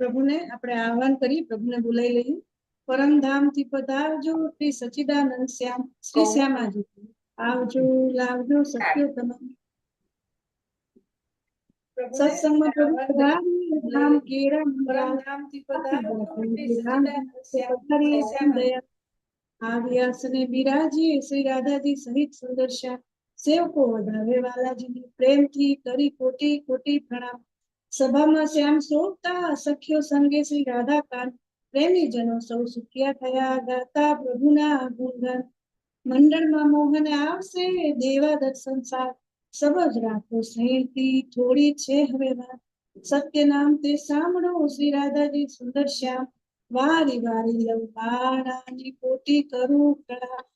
પ્રભુને આપણે આહવાન કરી, પ્રભુને બોલાવી લઈએ. પરમધામ થી પધારજો શ્રી સચ્ચિદાનંદ શ્યામ, શ્રી શ્યામાજી આવજો, લાવજો સત્યો તમામ સત્સંગમાં પ્રભુ પધારી ધામ કેરા પરમધામ થી પધારજો શ્રી સચ્ચિદાનંદ શ્યામ, શ્રી શ્યામાજી આવ્યાસને બિરાજીએ શ્રી રાધાજી સહિત સુંદર શ્યામ, સેવકો વધાવે વાલાજીની પ્રેમથી કરી કોટી કોટી પ્રણામ. સભામાં શ્યામ શોભતા સખ્યો સંગે શ્રી રાધા કાંત, પ્રેમી જનો સૌ સુખિયા થયા ગાતા પ્રભુના ગુણગાન. મંડળમાં મોહન આવશે દેવા દર્શન સાર, સબજ રાખો સ્નેહથી થોડી છે હવે વાત. સત્ય નામ તે સાંભળો શ્રી રાધાજી સુંદર શ્યામ, વારી વારી લવ બાળાની કોટી કરું પ્રણામ.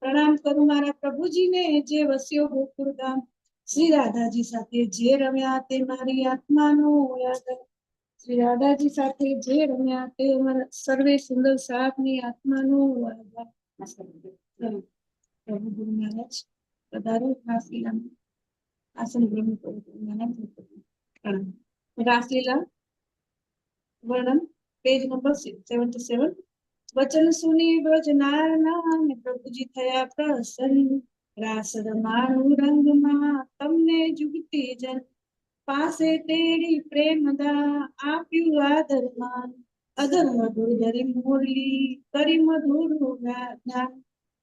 પ્રણામ કરું મારા પ્રભુજીને જે વસ્યો ગોકુળ ધામ, શ્રી રાધાજી સાથે જે રમ્યા તે મારી આત્માનો આધાર. શ્રી રાધાજી સાથે જે રમ્યા તે સર્વે સુંદર સાપની આત્માનો આધાર. પ્રભુ ગુરુ મહારાજ પધારો રાસલીલામાં, આસન ગ્રહણ કરો. રાસલીલા વર્ણન પેજ નંબર 77. વચન સુની બ્રજ નારના ને પ્રભુજી થયા પ્રસન્ન, રાસ રમાણું રંગમાં તમને જુગતી જન, પાસે તેડી પ્રેમદા આપ્યું આદર માન. અધર મધુર ધરી મોરલી કરી મધુર જ્ઞાન,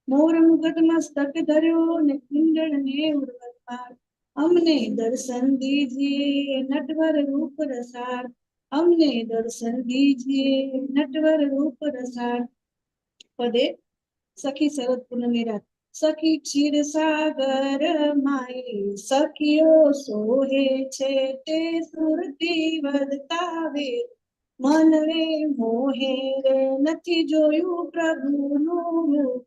મોર મુગટ મસ્તક ધર્યો ને કુંડળ ને ઉર્વરમાળ. અમને દર્શન દીજીએ નટવર રૂપ રસાળ, અમને દર્શન દીજીએ નટવર રૂપ રસાળ. પદે સખી શરદ પૂનમની રાત, સખી ક્ષીર સાગર માય સખીઓ સોહે છે તે સુરતી વધતા વેર, મન રે મોહે રે નથી જોયું પ્રભુનું રૂપ,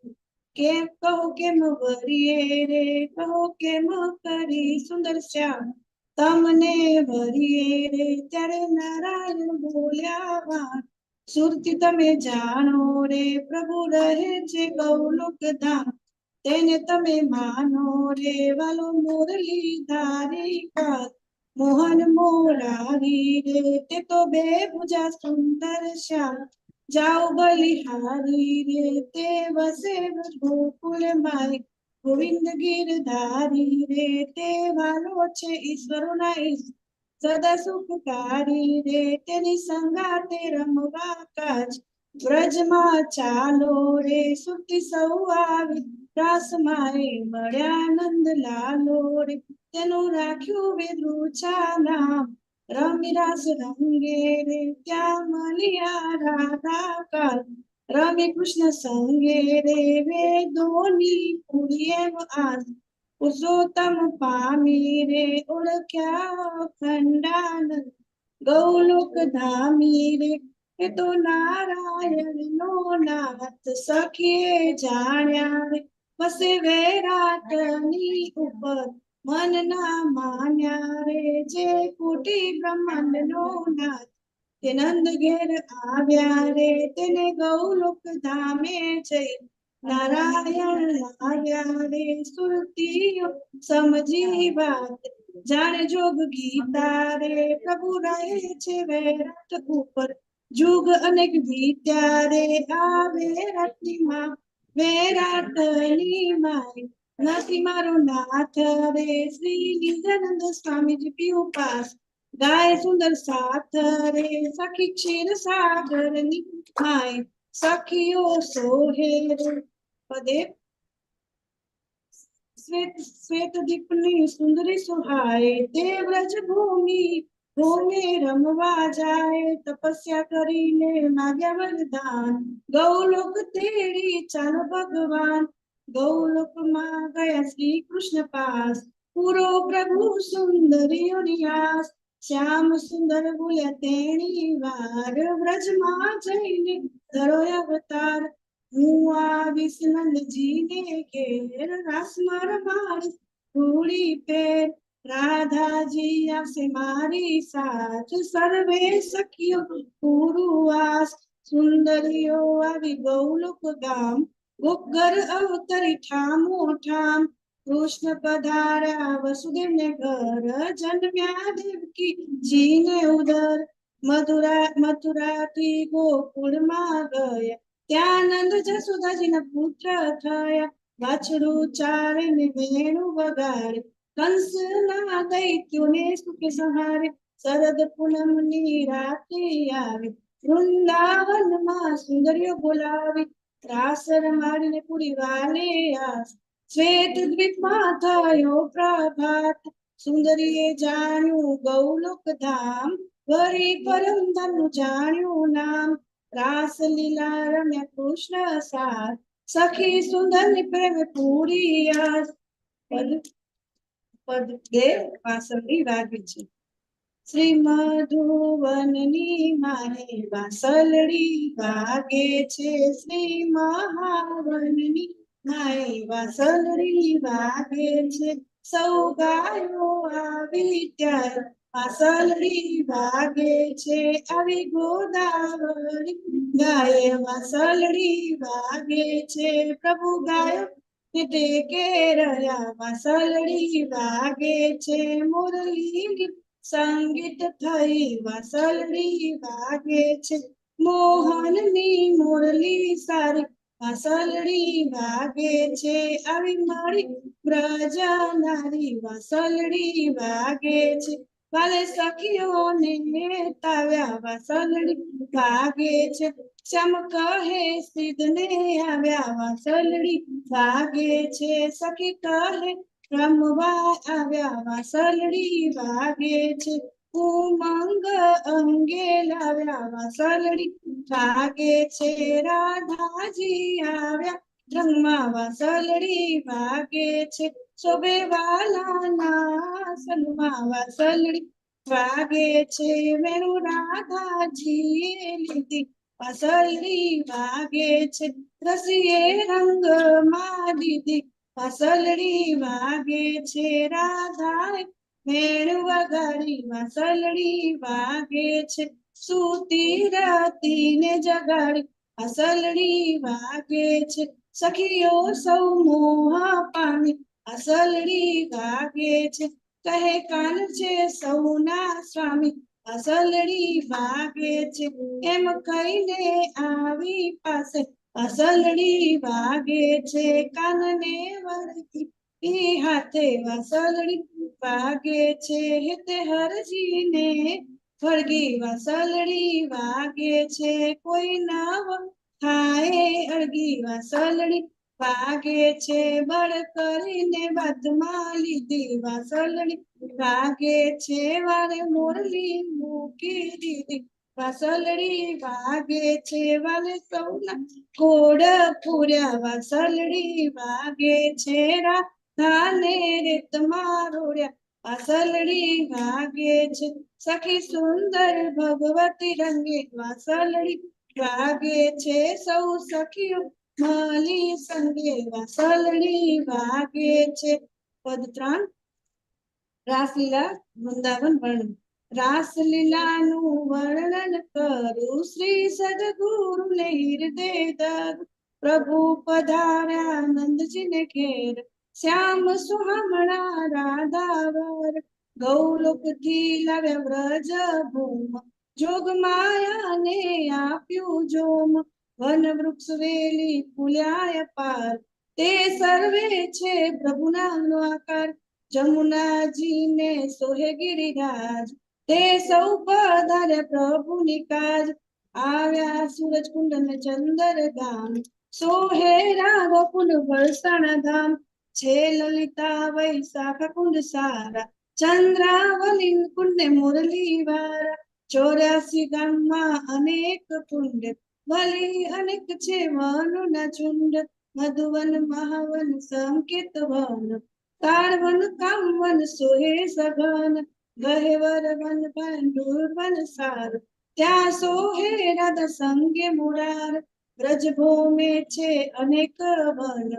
કેમ કહો કેમ વરીએ રે કહો કેમ કરી સુંદર શ્યામ, તમને વરીએ રે ત્યારે નારાયણ બોલ્યા વાત. સુરતી તમે જાણો રે પ્રભુ રહે છે ગૌલોક ધામ, તેને તમે માનો રે વાલો મુરલી ધારી કાત. મોહન મોરારી રે તે તો બે ભુજા સુંદર શ્યામ, જાઓ બલિહારી રે તે વસે ગોકુળ માય. ગોવિંદ ગીરધારી રે તે વાલો છે ઈશ્વરના ઈશ, સદા સુખકારી રે તેની સંગાતે રમવા કાજ. વ્રજમાં ચાલો રે સુરતી સૌ આવી, રાસમાં મળ્યા નંદ લાલો રે તેનું રાખ્યું વિદુછા નામ. રમી રાસ રંગે રે ત્યાં મળ્યા રાધા કાલ, રમી કૃષ્ણ સંગે રે વેદોની પૂરી એમ આજ. પુરુષોત્તમ પામી રે ઓળખ્યા ખંડાનંદ, ગૌલોક ધામી રે એ તો નારાયણ નો નાથ. સખીએ જાણ્યા રે વસે વૈરાટની ઉપર, મન ના માન્યા રે જે કોટી બ્રહ્માંડ નો નાથ. તે નંદ ઘેર આવ્યા રે તેને ગૌલોક ધામે જઈ, નારાયણ લાવ્યા રે સુરતીઓ સમજી વાત. જાણે જોગ ગીતા રે પ્રભુ રહે છે વૈરાટ ઉપર, જુગ અનેક વીત્યા રે આ વૈરાટની માં, વૈરાટની માય. નથી મારો નાથ રે શ્રી નિજાનંદ સ્વામીજી પીઉ પાસ, ગાય સુંદર સાથ રે સખી ક્ષીર સાગર ની માય. સખીઓ સોહે રે પદે શ્વેત દીપની સુંદરી સુહાય, તે વ્રજ ભૂમિ ભૂમિ રમવા જાય. તપસ્યા કરીને માગ્યા વરદાન, ગૌલોક તેડી ચાલો ભગવાન. ગૌલોકમાં ગયા શ્રી કૃષ્ણ પાસ, પૂરો પ્રભુ સુંદરીઓની આસ. શ્યામ સુંદર બોલ્યા તેણી વાર, વ્રજમાં જઈને ધરો અવતાર. હું આવીશ નંદજીને ઘેર, રાસમાં રમાડીશ ધૂળી પેર. રાધાજી આવશે મારી સાથ, સર્વે સખીઓ પુરુવાસ. સુંદરીઓ આવી ગૌલોક ગામ, ગોપગર અવતરી ઠામો ઠામ. કૃષ્ણ પધાર્યા વસુદેવ ને ઘર, જન્મ્યા દેવકી જીને ઉદર. મથુરાથી ગોકુળમાં ગયા, ત્યાં નંદ જસોદાજીના પુત્ર થયા. વાછડું ચારીને વેણું વગાડે, કંસના દૈત્યોને સુખે સંહારે. શરદ પૂનમની રાતે આવી, વૃંદાવનમાં સુંદરીઓ બોલાવી. રાસ રમાડીને પૂરી વાલે આસ, શ્વેત દ્વીપમાં થયો પ્રભાત. સુંદરીએ જાણ્યું ગૌલોક ધામ, વળી પરમધામનું જાણ્યું નામ. રાસલીલા રમ્યા કૃષ્ણ સાથ, સખી સુંદરની પ્રેમે પૂરી આસ. પદ બે વાસળી વાગી છે. શ્રી મધુવનની માને વાસલડી વાગે છે. શ્રી મહાવનની માએ વાસલડી વાગે છે. સૌ ગાયો આવી ત્યારે વાસલડી વાગે છે. આવી ગોદાવરી ગાય વાસલડી વાગે છે. પ્રભુ ગાયો તે કેરયા વાસલડી વાગે છે. મુરલી સંગીત થઈ વાસલડી વાગે છે. મોહનની મુરલી સારી વાસલડી વાગે છે. આવી મળી બ્રજ નારી વાસલડી વાગે છે. વાલે સખીઓને તાવ્યા વાસલડી વાગે છે. શ્યામ કહે સિદ્ધને આવ્યા વાસલડી વાગે છે. સખી કહે રમવા આવ્યા વાસલડી વાગે છે. ઉમંગ અંગે લાવ્યા વાસલડી વાગે છે. રાધાજી આવ્યા રંગમાં વાસલડી વાગે છે. શોભે વાલાના સન્માં વાસલડી વાગે છે. વેણુ રાધાજીએ લીધી વાસલડી વાગે છે. રસીએ રંગમાં દીધી વાસલડી વાગે છે. રાધાએ વેણું વગાડી વાસલડી વાગે છે. સૂતી રાતીને જગાડી વાસલડી વાગે છે. સખીઓ સૌ મોહ પામી વાસલડી વાગે છે. કહે કાન છે સૌના સ્વામી વાસલડી વાગે છે. એમ કહીને આવી પાસે વાસલડી વાગે છે. કાનને વળગી હાથે વાસલડી વાગે છે. હિતે હરજીને વળગી વાસલડી વાગે છે. કોઈ નવ હાય અળગી વાસલડી વાગે છે. બળ કરીને બાદમાં લીધી વાસલડી વાગે છે. વારે મોરલી મૂકી દીધી વાસલડી વાગે છે. વાલે સૌના કોડ પૂર્યા વાસલડી વાગે છે. રાધાને રેતમાં રોડ્યા વાસલડી વાગે છે. સખી સુંદર ભગવતી રંગે વાસલડી વાગે છે. સૌ સખીઓ મળી સંગે વાસલડી વાગે છે. પદ 3 રાસલીલા વૃંદાવન વર્ણન. રાસલીલાનું વર્ણન કરું શ્રી સદગુરુને હૃદય દર. પ્રભુ પધાર્યા નંદજીને ઘેર, શ્યામ સુહામણા રાધાવર. ગૌલોકથી લાવ્યા વ્રજ ભૂમ, જોગ માયાને આપ્યું જોમ. વન વૃક્ષ વેલી ફૂલ્યા પાર, તે સર્વે છે પ્રભુના આકાર. જમુનાજીને સોહે ગિરિરાજ, તે સૌ પધાર્યા પ્રભુની કાજ. આવ્યા સૂરજ કુંડ ને ચંદર ગામ, સોહે રાઘ કુંડ વરસાણા ધામ. છે લલિતા વૈશાખ કુંડ સારા, ચંદ્રાવલી કુંડ ને મુરલી વારા. 84 ગામમાં અનેક કુંડ, વલી અનેક છે વનોના ઝુંડ. મધુવન મહાવન સંકેત વન, કાળવન કામવન સોહે સઘન. ગહેવર વન ભાંડુર વન સાર, ત્યાં સોહે રાધા સંગે મુરાર. બ્રજભૂમે છે અનેક વન,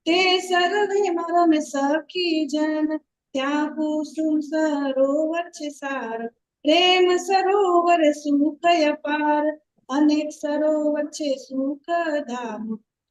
તે સર્વે રમે સખી જન. ત્યાં કુસુમ સરોવર છે સાર, પ્રેમ સરોવર સુખ અપાર. અનેક સરોવર છે સુખ ધામ,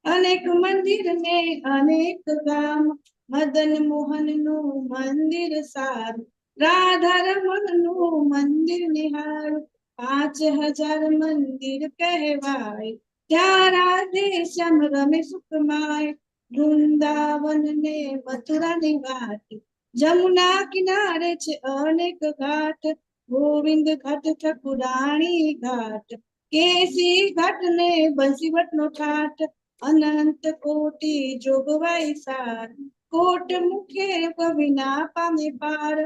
અનેક મંદિર ને અનેક ગામ. મદન મોહન નું મંદિર સારું, રાધા રમણ નું મંદિર નિહાળ. 5000 મંદિર કહેવાય, ત્યાં રાધે શ્યામ રમે સુખમાય. વૃંદાવન ને મથુરાની વાત, જમુના કિનારે છે અનેક ઘાટ. ગોવિંદ ઘાટ ઠકુરાણી ઘાટ, કેસી ઘાટ ને બંસીવટ નો ઠાઠ. અનંત કોટી જોગવાઈ સાર, કોટ મુખે કવિ ના પામે પાર.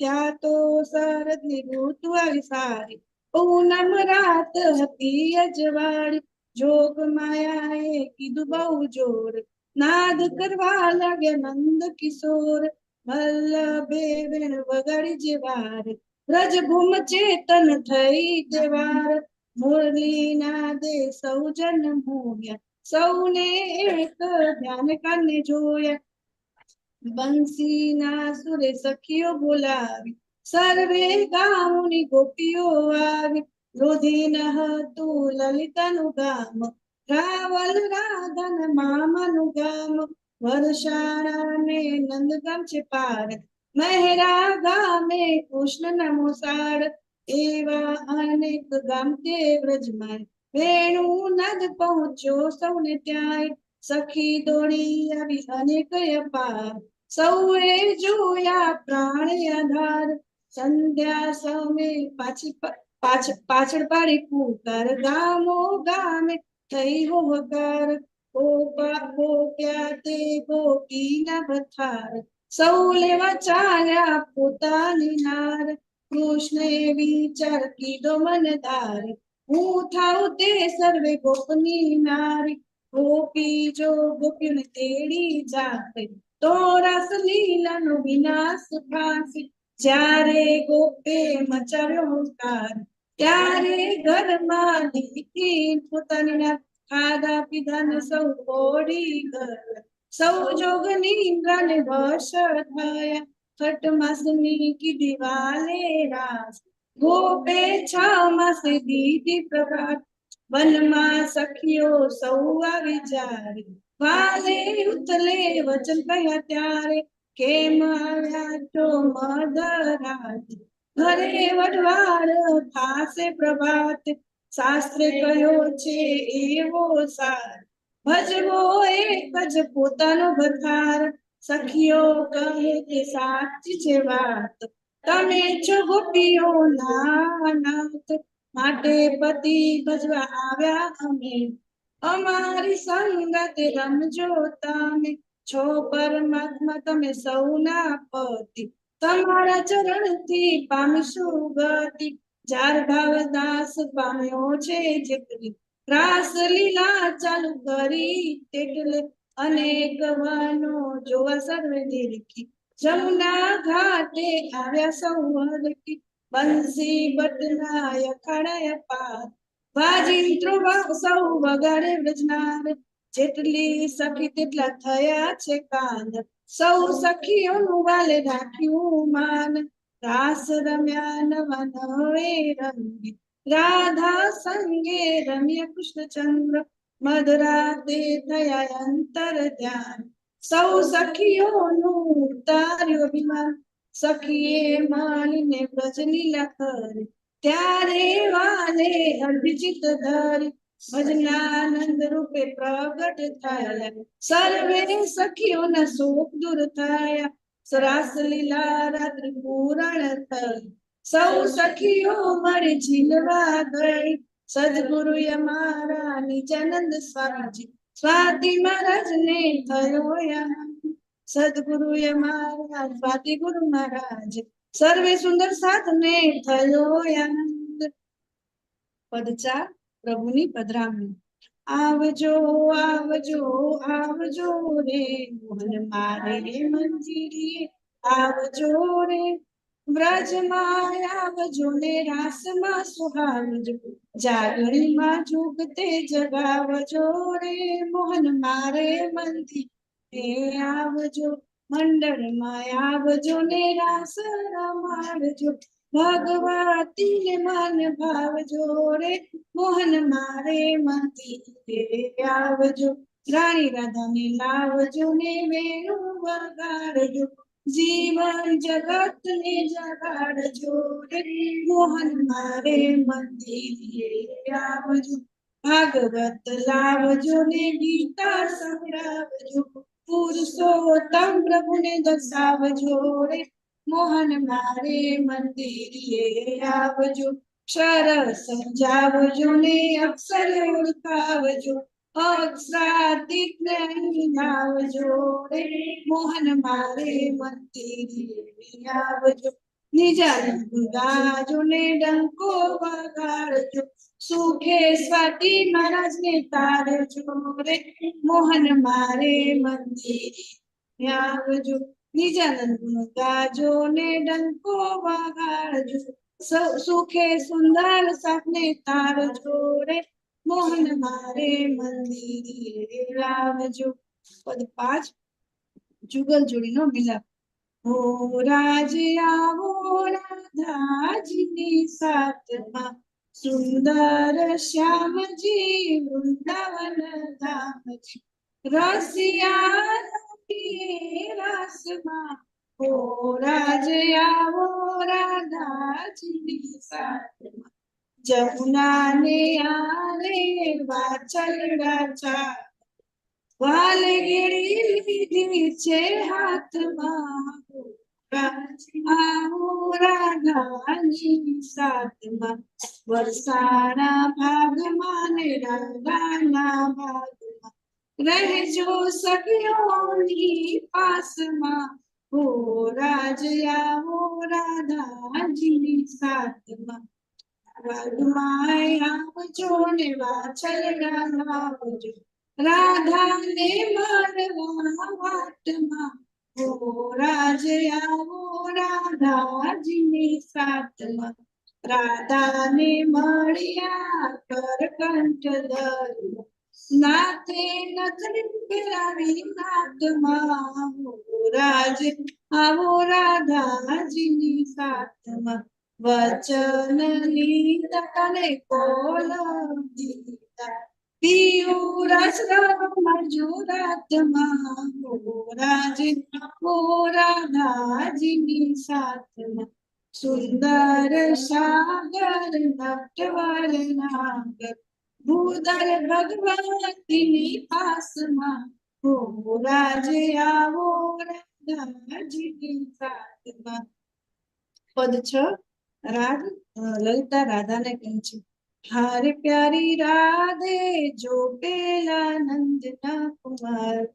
ત્યાં તો શરદ ની ઋતુ આવી સારી, પૂનમ રાત હતી અજવાળી. જોગ માયાએ કીધું બહુ જોર, નાદ કરવા લાગ્યા નંદ કિશોર. વલ્લભે વેણ વગાડી જે વાર, વ્રજભૂમ ચેતન થઈ દેવાર. મુરલી નાદે સૌ જન મોહ્યા, સૌને એક ધ્યાન કાને જોયા. બંસીના સુરે સખીઓ બોલાવી, સર્વે ગામની ગોપીઓ આવી. રોધીન હતું લલિતાનું ગામ, રાવલ રાધન મામાનું ગામ. વરસાણા ને નંદગામ છે પાર, મહેરા ગામે કૃષ્ણ મોસાળ. એવા અનેક ગામ તે વ્રજમાં, વેણુ નાદ પહોંચ્યો સૌને ત્યાંય. સખી દોડી આવી અનેક અપાર, સૌએ જોયા પ્રાણ આધાર. સંધ્યા સમે પાછળ પાડી પુકાર, ગામો ગામે થઈ હોકાર. ગોપ્યા તે ગોપીના ભથાર, સૌ લેવા ચાલ્યા પોતાની નાર. કૃષ્ણે વિચાર કીધો મનદાર, હું થાઉં તે સર્વે ગોપની નારી. ગોપી જો ગોપીઓને તેડી જાતે, તો રાસ લીલાનો વિનાશ થાશે. જ્યારે ગોપે મચાવ્યો હુંકાર, ત્યારે ઘરમાં દીકરી પોતાની ના. ખાધા પીધાને સૌ ઓડી ગયા, સૌ જોગ નિંદ્રાને વશ થયા. છઠ માસની કીધી વાલે રાસ, ગોપે 6 માસે દીધી પ્રભાત. વનમાં સખીઓ સૌ આવી જાય, વાલે ઉતલે વચન કહ્યા ત્યારે. કેમ આવ્યા તો મધરાજ, ઘરે વઢવાડ થાશે પ્રભાત. શાસ્ત્રે કહ્યો છે એવો સાર, ભજવો એક જ પોતાનો ભથાર. સખીઓ કહે કે સાચી છે વાત, તમે છો ગોપીઓ ના નાથ. માટે પતિ ભજવા આવ્યા અમે, અમારી સંગતે રમજો તમે. છો પરમાત્મા તમે સૌના પતિ, તમારા ચરણથી પામીશું ગતિ. જાર ભાવ દાસ પામ્યો છે જેટલી, રાસ લીલા ચાલુ કરી તેટલે. અનેક વનો જોવા સર્વે નિરખી, જમુના ઘાટે આવ્યા સૌ હરખી. બંસી બટના અખાડા પાર, વાજિંત્રો સૌ વગાડે વ્રજનાર. જેટલી સખી તેટલા થયા છે કાંદ, સૌ સખીઓનું વાલે રાખ્યું માન. રાસ રમ્યા નવા નવે રંગે, રાધા સંગે રમ્યા કૃષ્ણચંદ્ર. મધરાતે થયા અંતર ધ્યાન, સૌ સખીઓનું ઉતાર્યો વિમાન. સખીએ માણીને વ્રજ લીલા કરે, ત્યારે વાલે અર્પિચિત ધરી. ભજનાનંદ રૂપે પ્રગટ થયા, સર્વે સખીઓના શોક દૂર થયા. રાસ લીલા રાત્રિ પૂરણ થઈ, સૌ સખીઓ મળી ઝીલવા ગઈ. સદગુરુ અમારા નિજાનંદ સ્વામીજી, સ્વાતિ મહારાજ ને થયો આનંદ. સદગુરુ અમારા સ્વાતિ ગુરુ મહારાજ, સર્વે સુંદર સાધને થયો આનંદ. પદ 4 પ્રભુની પધરામણી. આવજો આવજો આવજો રે, મોહન મારે મંજીરીએ આવજો રે. વ્રજમાં આવજો ને રાસમાં સુહાવજો, જાગણીમાં જુગતે જગાવજો રે. મોહન મારે મંદિરે આવજો, મંડળમાં આવજો ને રાસ રમાડજો. ભગવતી ને મન ભાવજો રે, મોહન મારે મંદિરે આવજો. રાણી રાધાને લાવજો ને વેણુ વગાડજો, જીવન જગત ને જગાડજો રે મોહન મારે મંદિરે આવજો ભાગવત લાવજો ને ગીતા સંભળાવજો પુરુષોત્તમ પ્રભુને દર્શાવજો રે મોહન મારે મંદિરે આવજો અક્ષર સમજાવજો ને અક્ષર ઓળખાવજો અક્ષરાતીત આવજો રે મોહન મારે મંદિરે આવજો નિજાનંદ ગાજો ને ડંકો વગાડજો સુખે સ્વાતી મહારાજ ને તારજો રે મોહન મારે મંદિરે આવજો નિજાનંદ ગાજો ને ડંકો વગાડજો સુખે સુંદર સાપને તારજો રે મોહન મારે મંદિરે લાવજો પદ 5 જુગલ જોડીનો મિલાપ હો રાજ આવો રાધાજીની સાથમાં સુંદર શ્યામજી વૃંદાવન ધામજી રસિયા રસમાં હો રાજ આવો રાધાજીની સાથમાં જમુના ને આરે વાચલડા ચા વાલ ગેડી લીધી છે હાથમાં આવો રાધાની સાથમાં વરસાણા ભાગમાં ને રાધાના ભાગમાં રહેજો સખીઓની પાસમાં હો રાજ આવો રાધાજીની સાથમાં વાગમાય આવજો ને વાછલડા લાવજો રાધાને મારવા વાટમાં હો રાજ આવો રાધાજીની સાથમાં રાધાને મળ્યા કરકંઠ દરિયો નાથે નથડી ફેરાવી નાથમાં હો રાજ આવો રાધાજીની સાથમાં વચન લીધા ને કોલ દીધા પિયું રસ મજુરાતમાં હો રાજ હો રાધાજીની સાથમાં સુંદર સાગર નટવર નાગર ભૂદર ભગવતીની પાસમાં હો રાજ આવો રાધાજીની સાથમાં પદ 6 રાગ લલિતા રાધાને કહે છે હારે પ્યારી રાધે જો પેલા નંદના કુમાર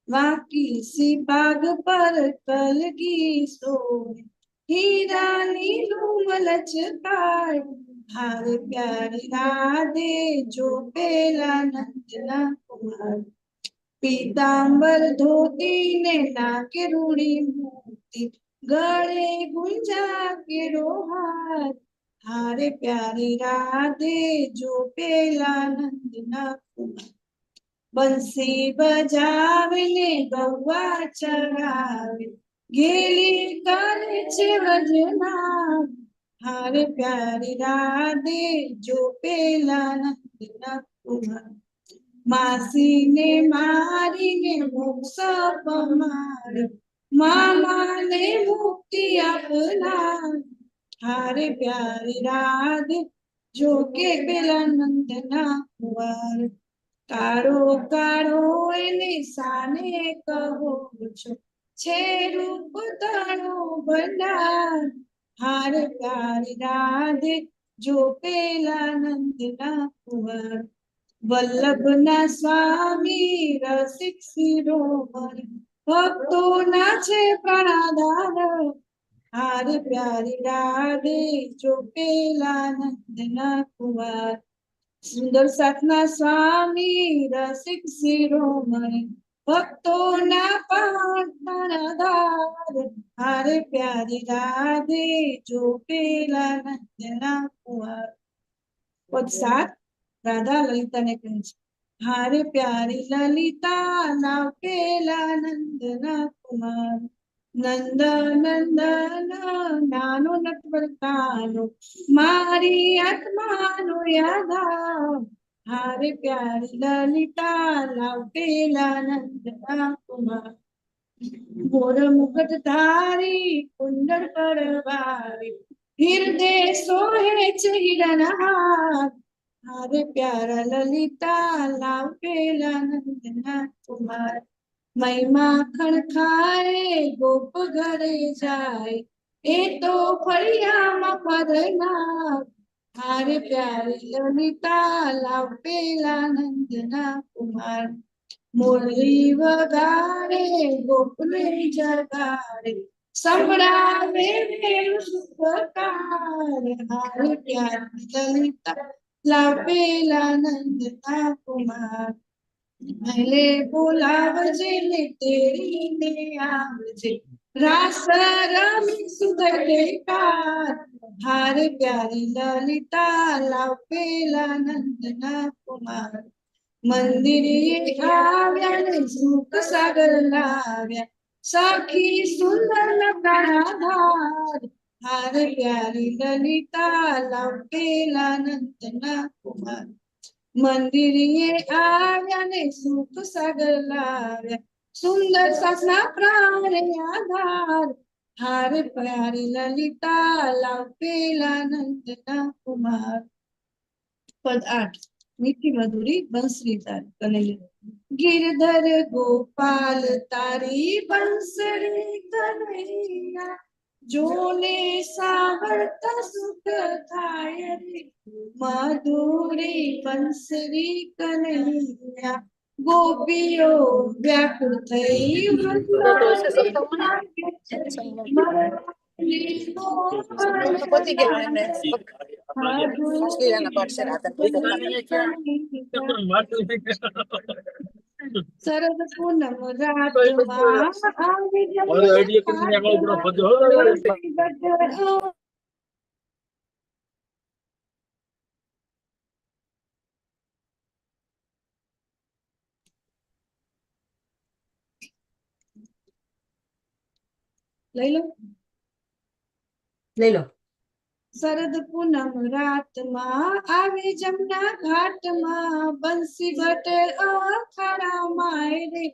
વાકી સી બાગ પર કલગી સોય હીરાની લૂમ લચકાય હારે પ્યારી રાધે જો પેલા નંદના કુમાર પીતાંબર ધોતી ને નાકે રૂડી મોતી ગળે ગુંજા કેરો હાથ હારે પ્યારી રાધે જો પેલા નંદના કુમાર બંસી બજાવીને ગૌવા ચરાવે ગેલી કરે છે વજના હારે પ્યારી રાધે જો પેલા નંદના કુમાર માસીને મારીને મોક્ષ પમાડે મામાને મુક્તિ આપનાર હારે પ્યારી રાધે જો કે પેલા નંદના કુંવર કાળો કાળો એને સાને કહો છો છે રૂપ તારો ભંડાર હારે પ્યારી રાધે જો પેલા નંદના કુંવર વલ્લભના સ્વામી રસિક શિરોમણી ભક્તો ના છે પ્રાણાધાર હારે પ્યારી રાધે જો પેલા નંદના કુમાર સુંદર સાથના સ્વામી રસિક શિરોમણી ભક્તો ના પ્રાણાધાર હારે પ્યારી રાધે જો પેલા નંદના કુમાર પદ 7 રાધા લલિતાને કહે છે હારે પ્યારી લલિતા લાવ પેલા નંદના કુમાર નંદ નંદન નાનો નટવર કાનો મારી આત્માનો યાદ હારે પ્યારી લલિતા લાવ પેલા નંદના કુમાર મોર મુકટ ધારી કુંડળ પરવારી હૃદય સોહે છે હિરણહાર હારે પ્યારા લલિતા લાવેલા નંદના કુમાર મય માખણ ખાય ગોપ ઘરે જાય એ તો ફળિયામાં ફરનાર હારે પ્યારી લલિતા લાવેલા નંદના કુમાર મુરલી વગાડે ગોપને જગાડે સંભળાવે મેરું સુપકાર હારે પ્યારી લલિતા લાવેલા નંદના કુમાર ભલે બોલાવજે ને તેરીને આવજે રાસ રમી સુધર દેકાર હારે પ્યારી લલિતા લાવેલા નંદના કુમાર મંદિરે આવ્યા ને સુખ સાગર લાવ્યા સખી સુંદર પ્રાણાધાર હારે પ્યારી લલિતા લાવેલા નંદના કુમાર મંદિરે આવ્યા ને સુખ સાગર લાવ્યા સુંદર સાસના પ્રાણે આધાર હારે પ્યારી લલિતા લાવેલા નંદના કુમાર પદ 8 મીઠી મધુરી બંસરી તારી કનૈયા गिरधर गोपाल तारी बंसरी कन्हैया जोने सावरता सुख थाय रे मधुरी बंसरी कन्हैया गोपीओ व्याकुल થઈ શરદ પૂનમ રાતમાં લઈ લો શરદ પૂનમ રાતમાં આવે જમના ઘાટમાં બંસી બટે અખાડા માય રે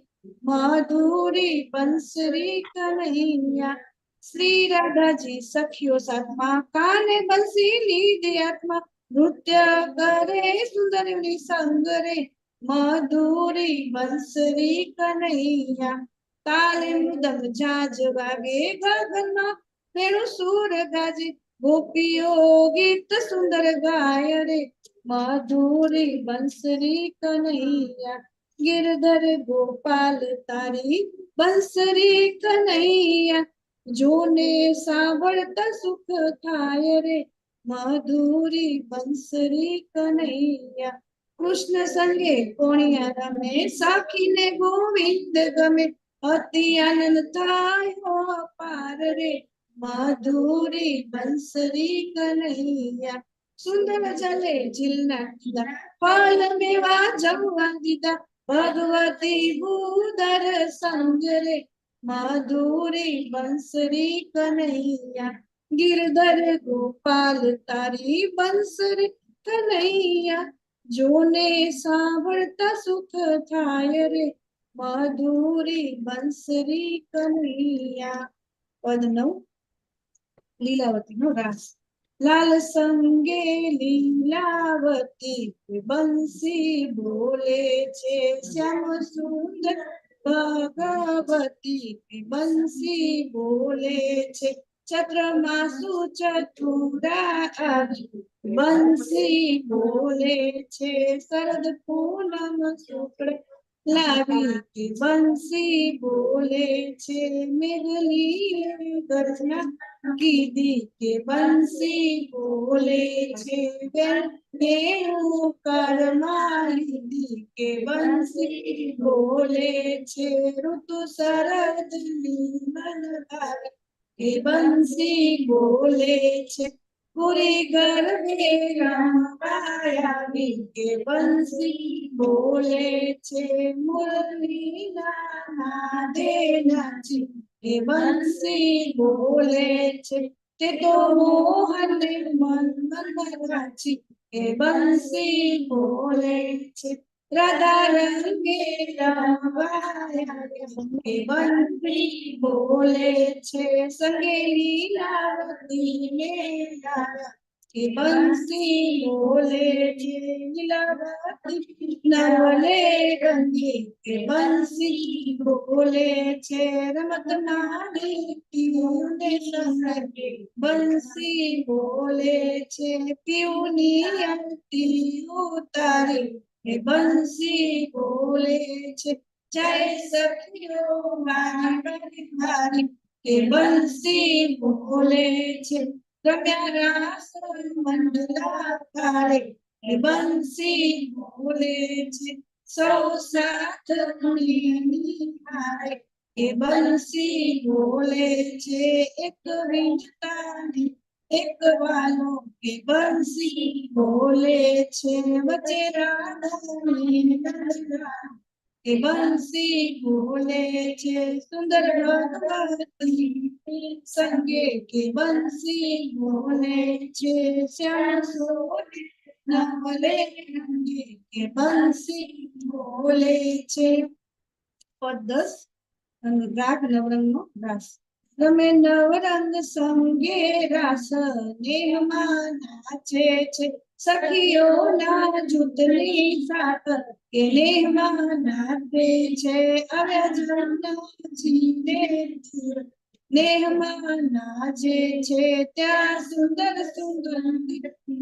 મધુરી બંસરી કન્હૈયા શ્રી રાધાજી સખીઓ સાથમાં કાને બંસી લીધી હાથમાં નૃત્ય કરે સુંદરની સંગ રે મધુરી બંસરી કન્હૈયા તાલે મૃદંગ જાજ વાગે ગગનમાં વેણુ સુર ગાજે गोपियो गीत सुंदर गाय रे मधुरी बंसरी कन्हैया गिरधर गोपाल तारी बंसरी कन्हैया जोने सांभळता सुख थाय रे मधुरी बंसरी कन्हैया कृष्ण संगे कोणिया रमे साखी ने गोविंद गमे अति आनंद थायो पार रे मधुरी बंसरी कन्हैया सुंदर चले झिलना फल मेवा जमवा दीदा भगवती भूधर संग रे मधुरी बंसरी कन्हैया गिरधर गोपाल तारी बंसरी कन्हैया जोने सांभळता सुख थाय रे मधुरी बंसरी कन्हैया पद 9 लीलावती नो रास लाल संगे लीलावती बंसी बोले छे श्याम सुंदर भगवती बंसी बोले छे चक्रमासु चतुरा बंसी बोले छे शरद पूनम शुक्ल लावी के बंसी बोले छे मेघली गर्जना कीदी के बंसी बोले छे वेणु करमाली के बंसी बोले छे ऋतु शरद मन के बंसी बोले छे पूरी गर्भे रमायावी के बंसी बोले छे मुरली नादे नाची के बंसी बोले छे ते तो मोहन मन मन नाची के बंसी बोले छे રાધા રંગે રમવાયા કે બંસી બોલે છે સંગે લીલાવતી ને ગાયા કે બંસી બોલે છે લીલાવતી નવલે રંગે કે બંસી બોલે છે રમતના દીપીઓને સંગે બંસી બોલે છે પીઉની આરતી ઉતારી કે બંસી બોલે છે જય સખીઓ મારી મારી કે બંસી બોલે છે રમ્યા રાસ મંડલા તારે કે બંસી બોલે છે સૌ સાથ ગુણીની હારે કે બંસી બોલે છે એક વીંટતાની એક વાલો કે બંસી બોલે છે વચ્ચે રાધાની નંદના કે બંસી બોલે છે સુંદર ભગવતી સંગે કે બંસી બોલે છે શ્યામ સોને નવલે રંગે કે બંસી બોલે છે પદ 10 રાગ નવરંગનો રાસ રમે નવરંગ સંગે રાસ નેહમાં નાચે છે સખીઓના જૂથની સાથ કે નેહમાં નાચે છે અવ્યજનજીને નેહમાં નાચે છે ત્યાં સુંદર સુંદર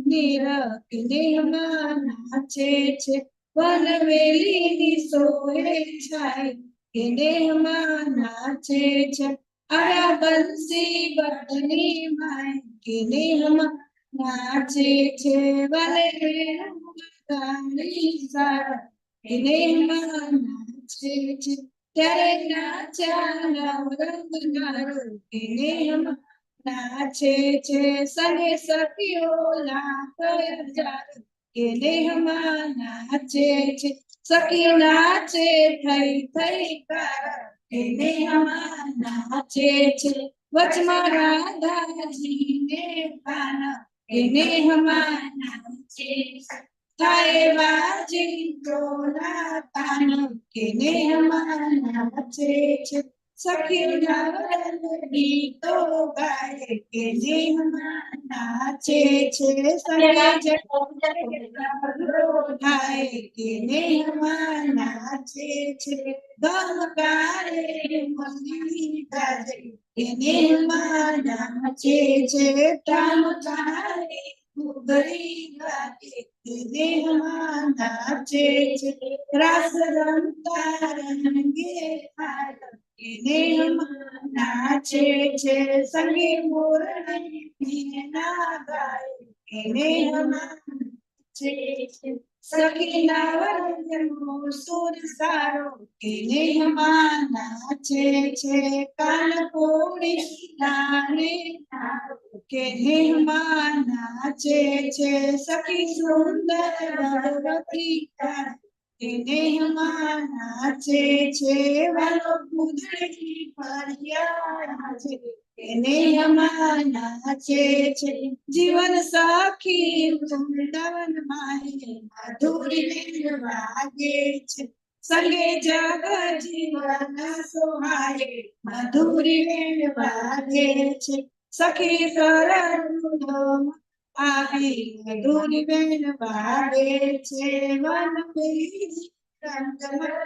નીરખ કે નેહમાં નાચે છે વનવેલીની સોહે છાય કે નેહમાં નાચે છે આરા બંસી બટની માય કે નેહમાં નાચે છે વાલે રેણુકાની સારા કે નેહમાં નાચે છે ત્યારે નાચ્યા નવરંગ નારો કે નેહમાં નાચે છે સંગે સખીઓ લાખ હજાર કે નેહમાં નાચે છે સખી નાચે થઈ થઈ કાર કે નેહમાં નાચે છે વચમાં રાધાજી ને પાન કે નેહમાં નાચે થાય વાજી તોના તાન કે નેહમાં નાચે છે સખી નવરંગ ગીતો ગાય કે નેહમાં નાચે છે સંગે થાય કે નેહમાં નાચે છે ગમકારે મંગી ગાજે કે નેહમાં નાચે છે ટામકારે ઉગરી ગાજે કે નેહમાં નાચે છે રાસ રમતા રંગે હાર કે નેહમાં નાચે છે સંગે મોરણી પીના ગાય કે નેહમાં સખી નવરંગનો સુર સારો કે નેહમાં નાચે છે કાનકોડી નાને કે નેહમાં નાચે છે સખી સુંદર ભગવતી કે નેહમાં નાચે છે વાલો કુદરતી ફરિયાદ છે કે નેહમાં નાચે છે જીવન સખી વૃંદાવન માહે મધુરી વાગે છે સંગે જગ જીવન સોહાય મધુરી વાગે છે સખી સરળ આવી મધુરી વાગે છે વન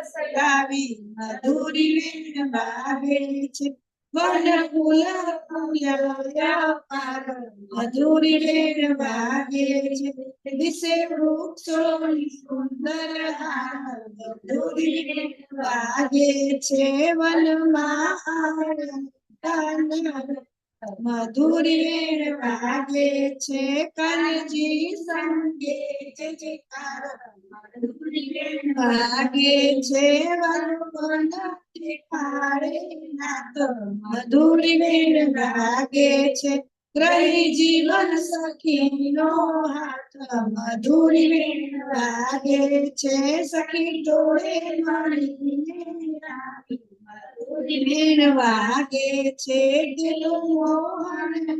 સગાવી મધુરી વાગે છે વન ફૂલ પાર મધુરી વાગે છે દિશે વૃક્ષો સુંદર હાર મધુરી વાગે છે વનમાં મધુરી વાગે છે કાનજી સંગે જય જયકાર મધુરી વાગે છે વન દેખાડે નાથ મધુરી વાગે છે ગ્રહી જીવન સખીનો હાથ મધુરી વાગે છે સખી જોડે મળીને મધુરી વાગે છે દિલ મોહન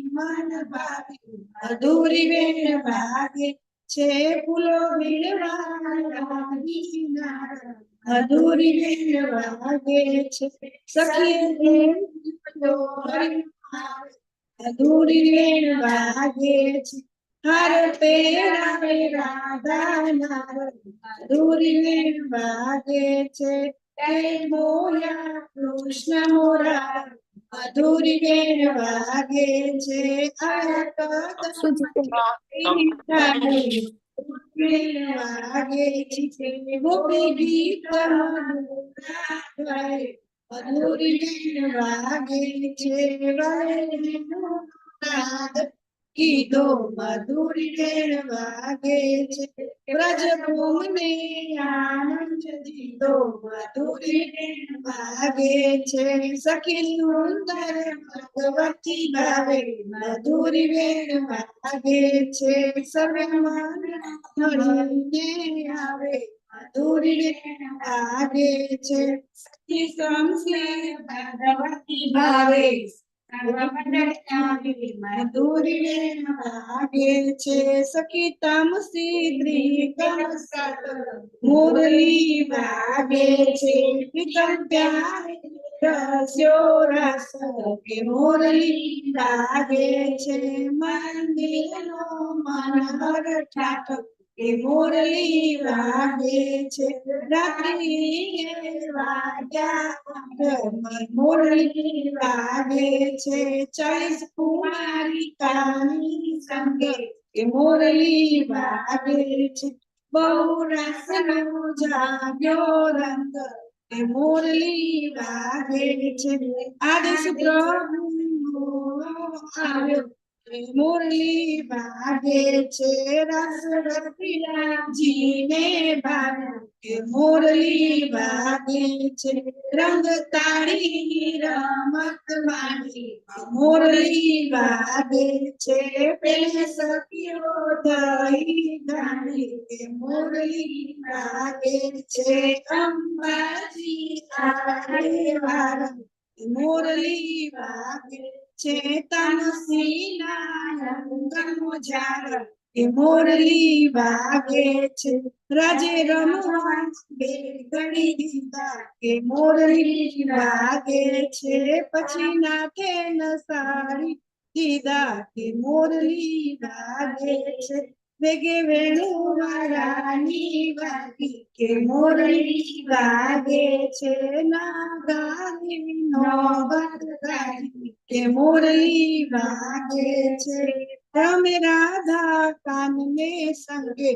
મન ભાવી મધુરી વાગે છે ફૂલો વીણવા મધુરી વેણ વાગે છે સખી મધુરી વેણ વાગે છે હાર પેરાવે રાધા નાર મધુરી વેણ વાગે છે મોયા કૃષ્ણ મોરા મધુરી વેણ વાગે છે વાગે છે ગોપી ગીત મધુરી વેણ વાગે છે કીધો મધુરી વેણ વાગે છે વ્રજ ભૂમિ આનંદ દીધો મધુરી વેણ વાગે છે સખી સુંદર ભગવતી ભાવે મધુરી વેણ વાગે છે સર્વે મળીને આવે મધુરી વેણ વાગે છે સખી સમસે ભગવતી ભાવે મધુરી વેણ વાગે છે સખી તામસી મુરલી વાગે છે પ્રીતમ પ્યારે રસ્યો રસ કે મુરલી વાગે છે મંદિરનો મનહર ઠાઠ કે મુરલી વાગે છે રાત્રિ વાગ્યા મુરલી વાગે છે 40 કુમારિકાની સંગે કે મુરલી વાગે છે બહુ રસનો જાગ્યો રંગ કે મુરલી વાગે છે આદેશ પ્રભુ આવ્યો મુરલી વાગે છે રસરતીજીને ભાવ્યું કે મુરલી વાગે છે રંગ તાળી રમત માણી મુરલી વાગે છે પેલે સખીઓ દહી ગાડી કે મુરલી વાગે છે અંબાજી આરે વાર મુરલી વાગે છે તમસીના રંગનો ઝાડ કે મુરલી વાગે છે રાજે રમવા ઘડી દીધા કે મુરલી વાગે છે પછી નાથે નસારી દીધા કે મુરલી વાગે છે વેગે વેણુ વાળાની વાગી કે મુરલી વાગે છે નાગાની નોબત ગાડી કે મુરલી વાગે છે રમે રાધા કાનને સંગે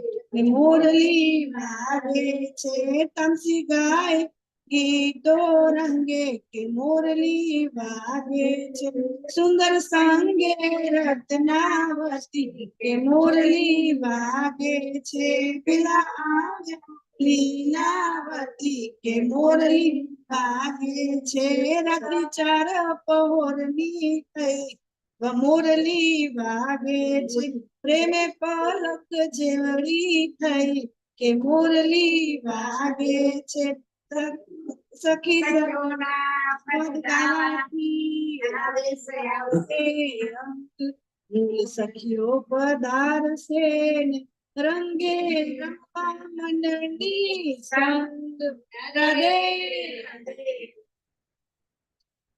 મુરલી વાગે છે તમસી ગાય ગીતો રંગે કે મુરલી વાગે છે સુંદર સંગે રત્નાવતી કે મુરલી વાગે છે પેલા આવ્યા લીલાવતી કે મુરલી વાગે છે રાત્રિ 4 પહોરની થઈ મુરલી વાગે છે પ્રેમે પલક જેવડી થઈ કે મુરલી વાગે છે સખી સરોના પદ ગાવાથી આવેશે આવશે સખીઓ પધારશે ને રંગે રંગા મંડળી સંગ રાધે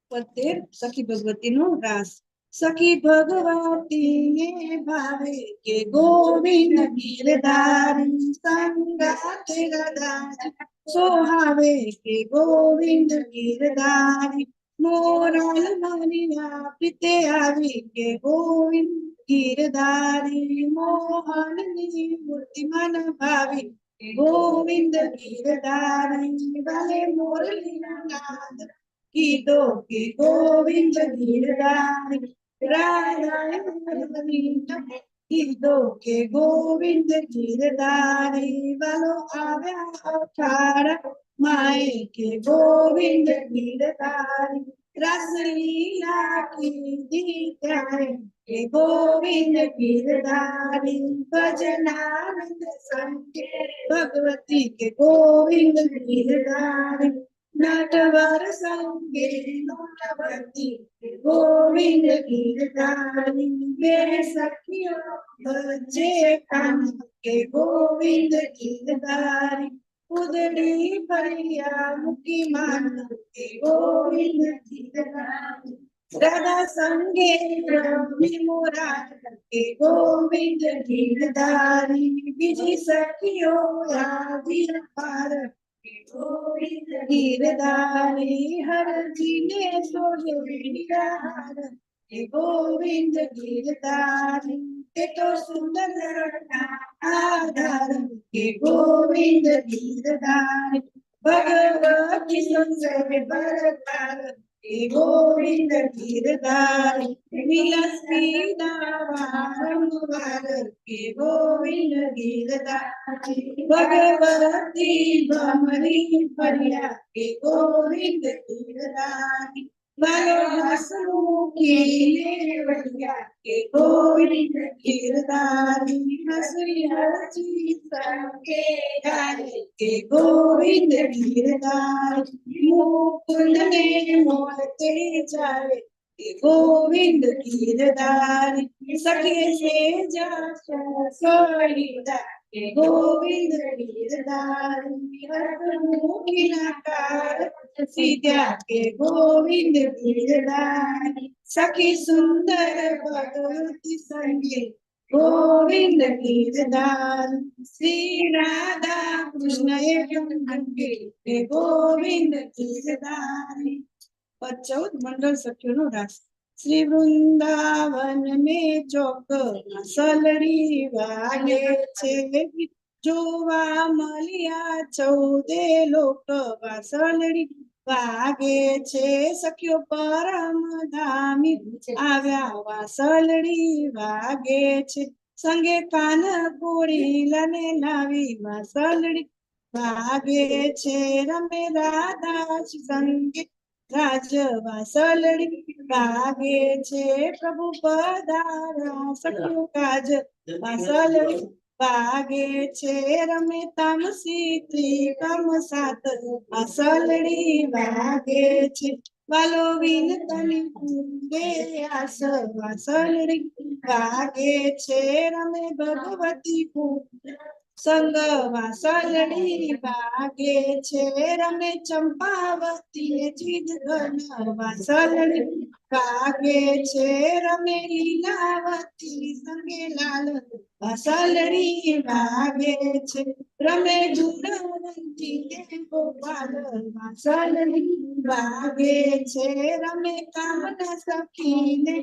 રાધે સખી ભગવતી નો રાસ સખી ભગવતી ને ભાવે કે ગોવિંદ ગીરધારી સંગાથે ગદાજ સોહાવે કે ગોવિંદ ગીરધારી મોરાલ મનિયા પ્રીતે આવી કે ગોવિંદ ગીરધારી મોહન ની મૂર્તિ મન ભાવી ગોવિંદ ગીરધારી વાલે મુરલી નાદ કીધો કે ગોવિંદ ગીરધારી કીધો કે ગોવિંદ ગીરધારી વાલો આવ્યા અખાડા માય કે ગોવિંદ ગીરધારી રાસલીલા કીધી ત્યારે કે ગોવિંદ ગીરધારી ભજનાનંદ સંકે ભગવતી કે ગોવિંદ ગીરધારી नटवर संगे नटवती गोविंद गिरधारी मेरे सखियों बच्चे कान के गोविंद गिरधारी उदड़ी भरिया मुखी मान के गोविंद गिरधारी राधा संगे रवि मुरार के गोविंद गिरधारी बीजी सखियों आदि पार गोविंद गिरधारी हर जीने सोहे हार गोविंद गिरधारी ते तो सुंदर आधार के गोविंद गिरधारी भगवती संजय बरतार के गोविंद गिरधारी विलसी वारंवार के गोविंद गिरधारी भगवती भमरी फरिया के गोविंद गिरधारी बालो हसमुखी बढ़िया के गोविंद गिरधारी हसी हसी सबके गाए के गोविंद गिरधारी मुकुंद ने मोहते जाए के गोविंद गिरधारी सखी से जा सोईदा के गोविंद गिरधारी हसमुखी नकार सीधा के गोविंद गिरधारी सखी सुंदर भगवती संगे गोविंद गिरधारी श्री राधा कृष्ण के गोविंद गिरधारी 14 मंडल सखियों नो रास श्री वृंदावन में चौक सलड़ी वागे छे જોવા મળ્યા 14 લોક વાસળડી વાગે છે સખ્યો પરમ ધામી આવ્યા વાસળડી વાગે છે સંગે કાન ગોરીલાને લાવી વાસળડી વાગે છે રમે રાધા સંગે રાજ વાસળડી વાગે છે પ્રભુ પધારા સખ્યો કાજ વાસળડી વાગે છે રમે તામસી ત્રિકમ સાત વાસળડી વાગે છે વાલો વિનતની કુંગે આસ વાસળડી વાગે છે રમે ભગવતી સંગ વાસળડી વાગે છે રમે ચંપાવતી ને જીદ ઘન વાસળડી વાગે છે રમે લીલાવતી સંગે લાલ વાસળડી વાગે છે રમે ગુણવંતી ને ગોપાલ વાસળડી વાગે છે રમે કામના સખી ને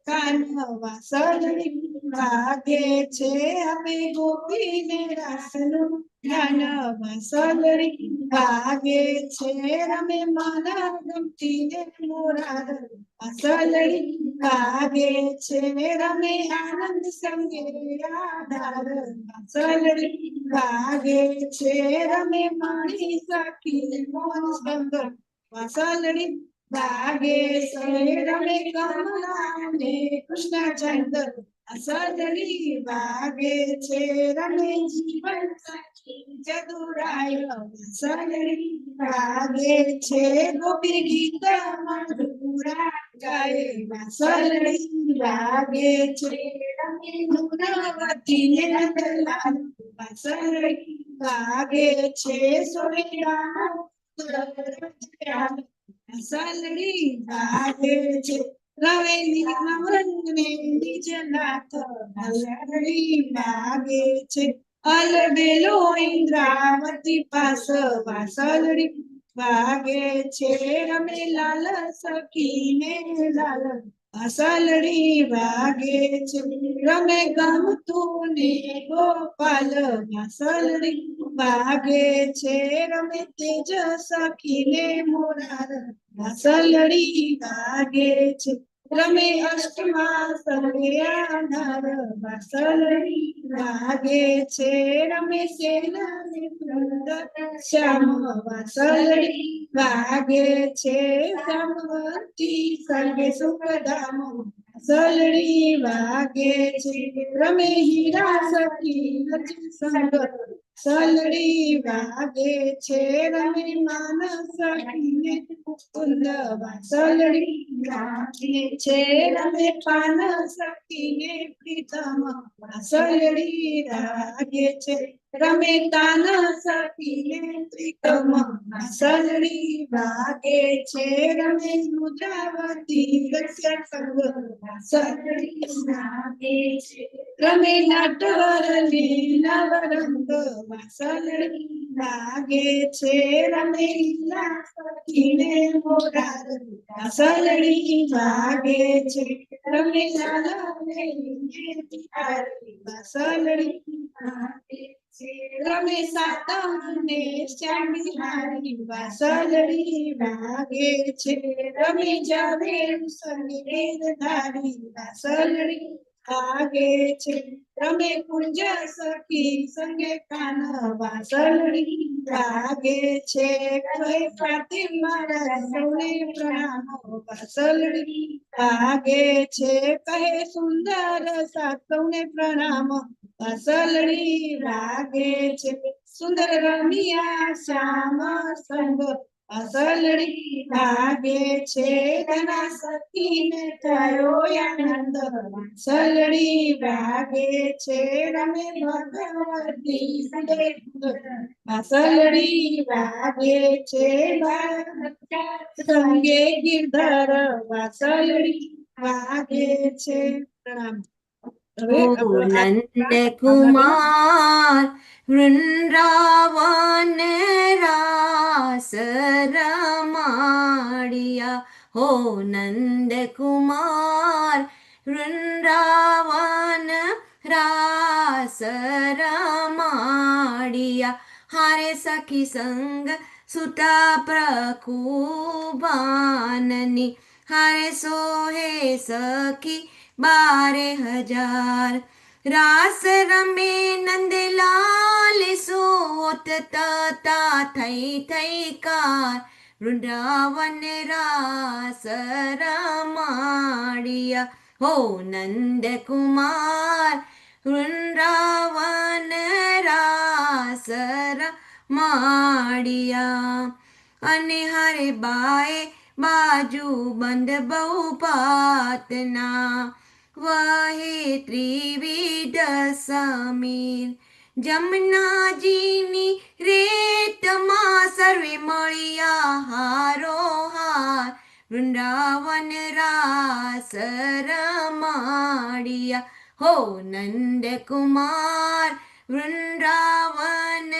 કાન વાસળડી વાગે છે અમે ગોપી ને રાસનું જ્ઞાન વાસળડી વાગે છે રમે માના ગમતી ને મોરાર વાસળડી વાગે છે રમે આનંદ સંગે આધાર વાસળડી વાગે છે રમે માણી સખી મોન સંગ વાસળડી વાગે છે રમે કમલા ને કૃષ્ણ ચંદ્ર વાસળડી વાગે છે રમે જીવન સખી જદુરાય વાસળડી વાગે છે ગોપી ગીત મધુરા ગાય વાસળડી વાગે છે રમે ગુણવતી ને નંદલાલ વાસળડી વાગે છે સોયરા વાસળડી વાગે છે રવેલી નવરંગ ને નિજ નાથ વાસળડી વાગે છે અલબેલો ઇન્દ્રાવતી પાસ વાસળડી વાગે છે રમે લાલ સખી ને લાલ વાસળડી વાગે છે રમે ગમતું ને ગોપાલ વાસળડી વાગે છે રમે તેજ સખી ને મોરાર વાસળડી વાગે છે રમે અષ્ટમા સર્વે આધાર વાસળડી વાગે છે રમે સેના ને શ્યામ વાસળડી વાગે છે સમવતી સર્વે સુખધામ વાસળડી વાગે છે રમે હીરા સખી સંગ સલડી વાગે છે રમે માનસ સખીને મુકુંદ વાસલડી વાગે છે રમે પાન સખીને પ્રીતમ વાસલડી વાગે છે રમે તાન સખીને પ્રીતમ વાસલડી વાગે છે રમે મુદ્રાવતી રસ્ય સંગ વાસલડી વાગે છે રમે નાટવરની નવરંગ વાસલડી વાગે છે રમે લીલા સખીને મોરાર વાસલડી વાગે છે રમે લાલા વાસલડી વાગે છે રમે સાતમ ને શ્યામી હારી વાસલડી વાગે છે રમે જાવે સંગીત ધારી વાસલડી વાગે છે રમે કુંજ સખી સંગે કાન વાસલડી વાગે છે કહે ફાતિમ મારા સૌને પ્રણામ વાસલડી વાગે છે કહે સુંદર સૌને પ્રણામ વાસલડી વાગે છે સુંદર રમિયા શ્યામ સંગ વાસલડી વાગે છે ધના સખીને થયો આનંદ વાસલડી વાગે છે રમે ભગવતી વાસલડી વાગે છે સંગે ગિરધર વાસલડી વાગે છે પ્રણામ નંદ કુમાર વૃંદાવન રાસ રમાડિયા હો નંદ કુમાર વૃંદાવન રાસ રમાડિયા હારે સખી સંગ સુતા પ્રકુબાનની હારે સોહે સખી 12,000 રાસ રમે નંદલાલ સોત તતા થઈ થઈ કાર વૃંદાવન રાસ રમાડિયા હો નંદ કુમાર વૃંદાવન રાસ રમાડિયા અને હરે બાએ બાજુ બંધ બહુ પાતના વહે ત્રિવિધ સમીર જમનાજીની રેતમાં સર્વે મળ્યા હારો હાર વૃંદાવન રાસ રમાડિયા હો નંદ કુમાર વૃંદાવન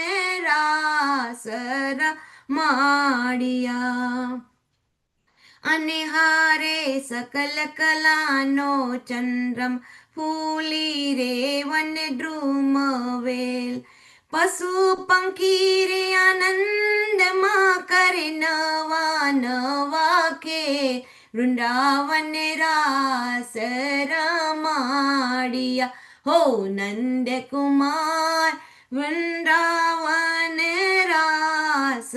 રાસ રમાડિયા અને હારે સકલ કલાનો ચંદ્રમ ફૂલી રે વન દ્રુમ વેલ પશુ પંખી રે આનંદમાં કરે નવા નવા કે વૃંદાવન રાસ રમાડિયા હો નંદ કુમાર વૃંદાવન રાસ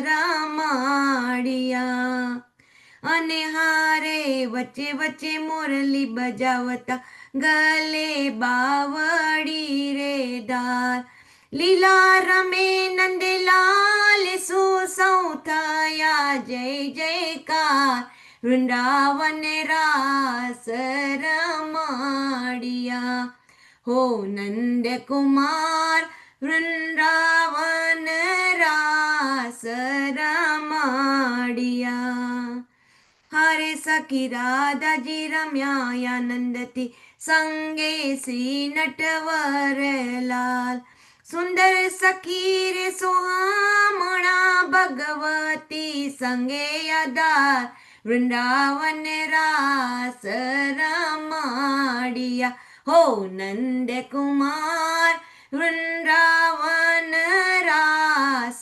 રમાડિયા અને હારે વચ્ચે વચ્ચે મોરલી બજાવતા ગલે બાવડી રે ધાર લીલા રમે નંદલાલ સુસૌ થયા જય જયકાર વૃંદાવન રાસ રમાડિયા હો નંદ કુમાર વૃંદાવન રાસ રમાડિયા હારે સખી રાધાજી રમ્યા આનંદથી સંગે શ્રી નટવરલાલ સુંદર સખી રે સોહામણા ભગવતી સંગે આધાર વૃંદાવન રાસ રમાડિયા હો નંદ કુમાર વૃંદાવન રાસ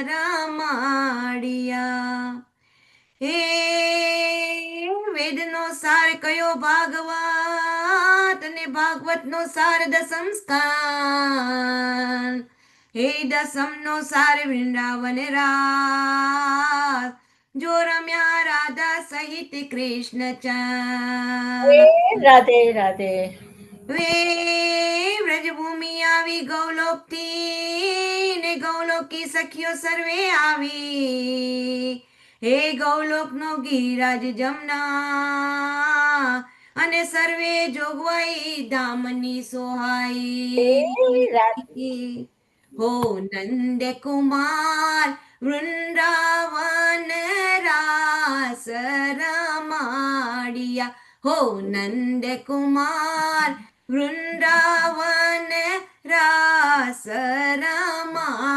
રમાડિયા હે વેદનો સાર કયો ભાગવત અને ભાગવતનો સાર દસમ સ્કંદ હે દસમનો સાર વૃંદાવન રાસ જો રમ્યા રાધા સહિત કૃષ્ણ ચંદ રાધે રાધે વે વ્રજભૂમિ આવી ગૌલોકથી ગૌલોકી સખીઓ સર્વે આવી હે ગૌલોક નો ગિરિરાજ જમના અને સર્વે જોગવાઈ ધામની સોહાઈ હો નંદ કુમાર વૃંદાવન રાસ રમાડિયા હો નંદ કુમાર વૃંદાવન રાસ રમાડિયા.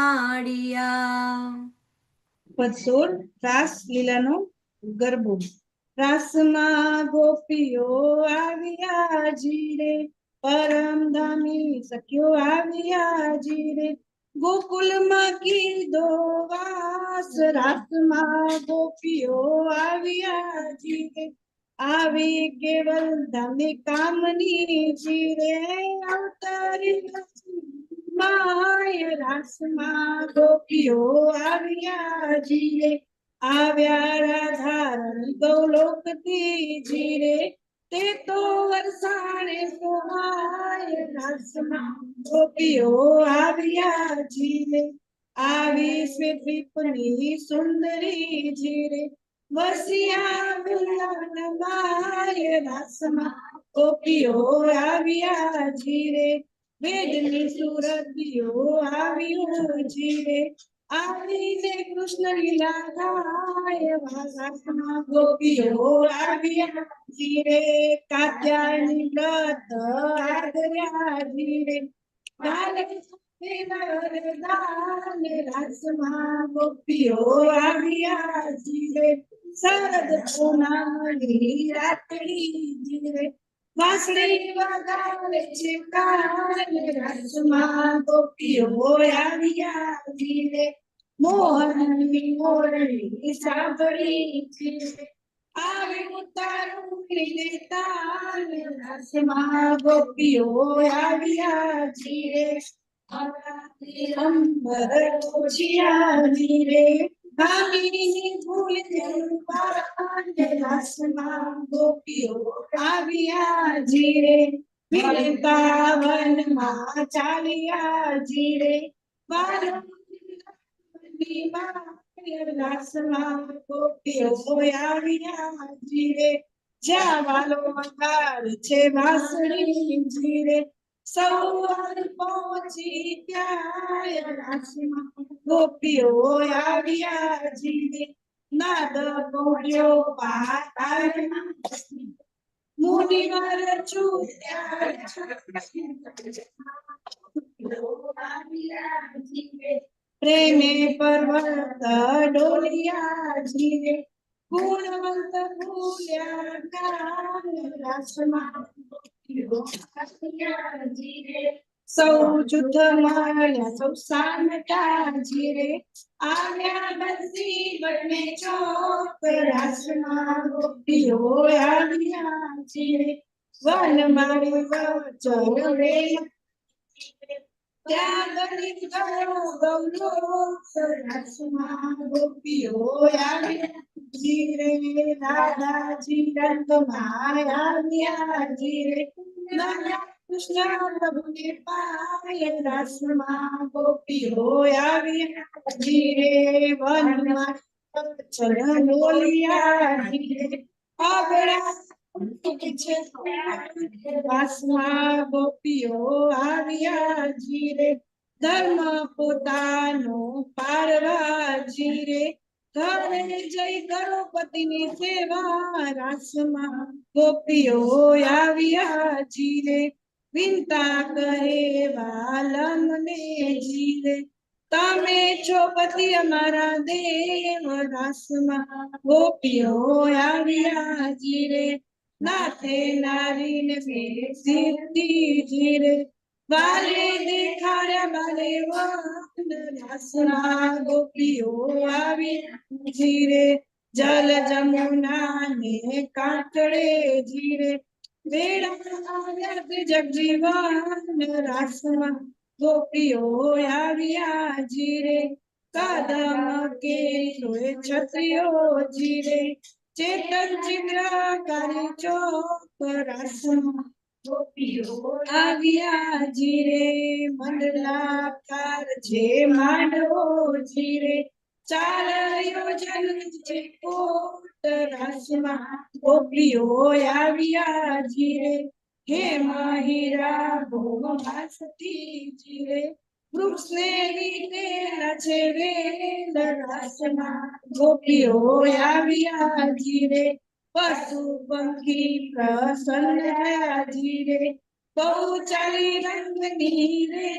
પદસોર રાસ લીલાનો ગરબો. રાસમાં ગોપીઓ આવ્યા જીરે, પરમધામી સખ્યો આવ્યા જીરે, ગોકુલમાં કીધો વાસ, રાસમાં ગોપીઓ આવ્યા જીરે, આવી કેવલ ધામી કામની જીરે, અવતારી માય રાસમાં ગોપીઓ આવ્યા જીરે, આવ્યા રાધારણી ગૌલોકથી જીરે, તે તો વરસાણે સોહાય, રાસમાં ગોપીઓ આવ્યા જીરે, આવી શ્વેતદીપની સુંદરી જીરે, વસિયા વૃંદાવનમાય, રાસમાં ગોપીઓ આવ્યા જીરે, વેદની સુરતીઓ આવ્યું જીરે, આવીને કૃષ્ણ લીલા ગાય, રાસમાં ગોપીઓ આવ્યા જીરે, કાત્યાયની વ્રત આદર્યા જીરે, રાસમાં ગોપીઓ આવ્યા જીરે, શરદ પૂનમની રાત્રિ જીરે, વાંસળી વગાડે છે કાન, રાસમાં ગોપીઓ આવ્યા જીરે, મોહનની મોરણી સાંભળી જીરે, આવ્યું તારું તાન, રાસમાં ગોપીઓ આવ્યા જીરે, અંબર ઓછિયા જીરે, ભામીની ભૂલ રાસમાં ગોપીઓ આવ્યા જીરે, વૃંદાવનમાં ચાલ્યા જીરે, રાસમાં ગોપીઓ આવ્યા જીરે, જ્યાં વાલો વગાડ છે વાંસળી જીરે, સૌવાર પહોંચી ત્યાં, રાસમાં ગોપીઓ આવ્યા જીરે, નાદ ગોળ્યો પાતાળ મુનિવર પ્રેમે પર્વત ડોલિયા જીરે, ગુણવંત ભૂલ્યા કાન, રાસમાં જીરે, સૌ જૂથ મળ્યા સૌ સામટા જીરે, આવ્યા બધી બંને ચોક, રાસમાં ગોપીઓ આવ્યા જીરે, વન મારી વચરે ત્યાં ગણિત ગયો ગૌલોક, રાસમાં ગોપીઓ આવ્યા જીરે, રાધાજી રંગમાં આવ્યા જીરે, કૃષ્ણ પ્રભુને પાય, રાસમાં ગોપીઓ આવ્યા જીરે, વનમાં ચરણ બોલિયા જીરે, આગળ રાસમાં ગોપીઓ આવ્યા જીરે, ધર્મ પોતાનો પારવા જીરે, ઘરે જઈ કરો પતિની સેવા, રાસમાં ગોપીઓ આવ્યા જીરે, વિનતા કહે વાલમને જીરે, તમે છો પતિ અમારા દેવ, રાસમાં ગોપીઓ આવ્યા જીરે, નાથે નારીને બેસી જીરે, વાલે દેખાડ્યા બાલે વન, રાસમાં ગોપીઓ આવ્યા જીરે, જલ જમુના ને કાંઠળે જીરે, વેળા જગજીવન, રાસમાં ગોપીઓ આવ્યા જીરે, કદમ કેળીએ છત્રીઓ જીરે, ચેતન ચિત્રકારી ચોક, રાસમાં આવ્યાજી રે મંડલા કાર જે માંડવો જી રે ચાલ યોજન જે કોટ રાસમાં ગોપીઓ આવ્યાજી રે હે માહિરા ભોમ વાસતી જી રે વૃક્ષને રીતે નાચે વેલ રાસમાં ગોપીઓ આવ્યાજી રે પશુ પંખી પ્રસન્ન થયાજી રે બહુ ચાલી રંગની રે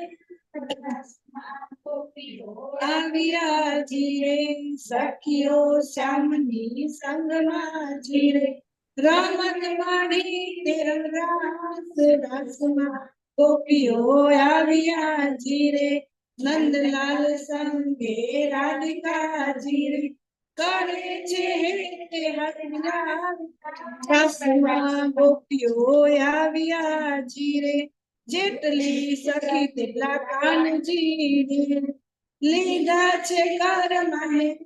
આવ્યાજી રે સખીઓ શ્યામની સંગમાં જી રે રમત માડી તે રંગરાસ રાસમાં ગોપીઓ આવ્યાજી રે નંદલાલ સંગે રાધિકાજી રે કરે છે તે હરિનામ ગોપીઓ આવ્યાજી રે જેટલી સખી તેટલા કાનજી રે લીધા છે કર મને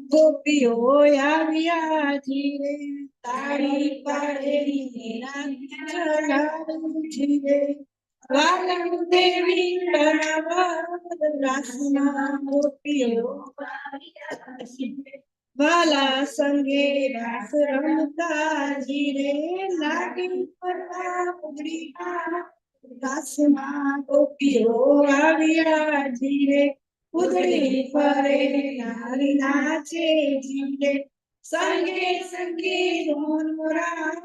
ગોપીઓ આવ્યાજી રે તાળી પાડેલી નાજી રે વાલમ દેવી રાસમાં ગોપીઓ વાલા સંગે રાસ રમતાજી રે લાગી પડવા ઉગડી રાસમાં ગોપીઓ આવ્યાજી રે ઉદડી ફરે નારી નાચે જી રે સંગે સંગે મોન મોરાત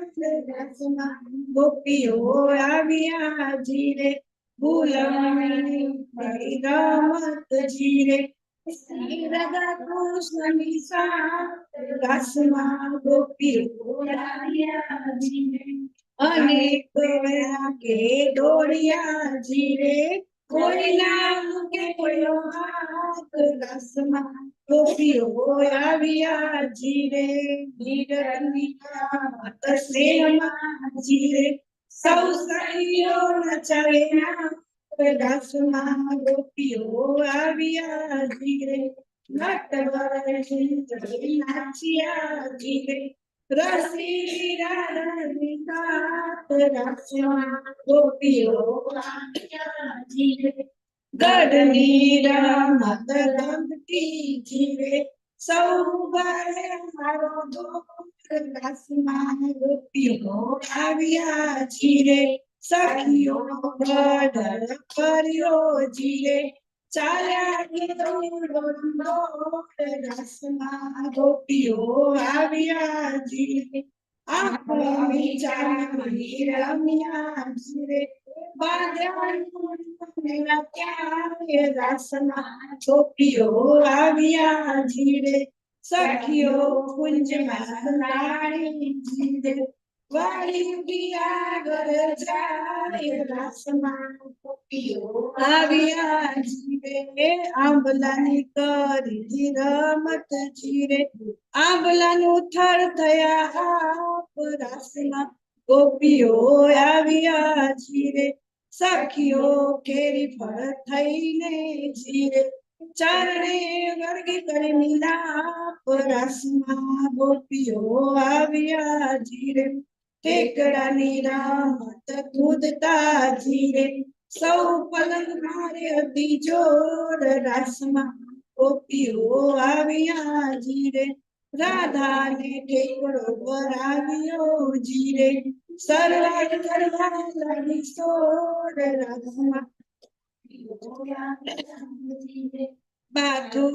રાસમાં ગોપીઓ આવ્યાજી રે ભૂલમણી પડી રમત જી રે રાધા કૃષ્ણની સાથ રાસમાં ગોપીઓ આવ્યાજી રે અનેક કે દોડિયાજી રે કોઈ નામ કે કોઈ હાથ રાસમાં ગોપીઓ આવ્યાજી રે નીરની માત સ્નેહમાંજી રે સૌ સખીઓ નચાવે રાસમાં ગોપીઓ આવ્યાજી રે નટવર નાચ્યાજી રે રસી રાધાની સાથ રાસમાં ગોપીઓ આવ્યાજી રે ગઢની રમત ગમતી જીવે સૌ બારે મારો રાસમાં ગોપીઓ આવ્યાજી રે સખીઓ ગઢ કર્યો જીરે ચાલ્યા રાસમાં ગોપીઓ આવ્યાજી રે આંખોની ચામડી રમ્યાજી રે રાસમાં ગોપીઓ આવ્યાજી રે સખીઓ કુંજમાં નાણીજી રે વાળી આગળ જાય રાસમાં ગોપીઓ આવ્યાજી રે આંબલાની કરી રમત જીરે આંબલાનું થળ થયા આપ રાસમાં ગોપીઓ આવ્યાજી રે સખીઓ કેરી ફળ થઈને જીરે ચારણે વર્ગી કરી મિલાપ રાસમાં ગોપીઓ આવ્યાજી રે ટેકડાની રમત કૂદતા જીરે સૌ પલંગ મારે હતી જોર રાસમાં ગોપીઓ આવ્યાજી રે રાધાને ઠેકડો ભરાવ્યો જીરે સરવાળ કરવા લાગી સોર રાસમાં બાધુ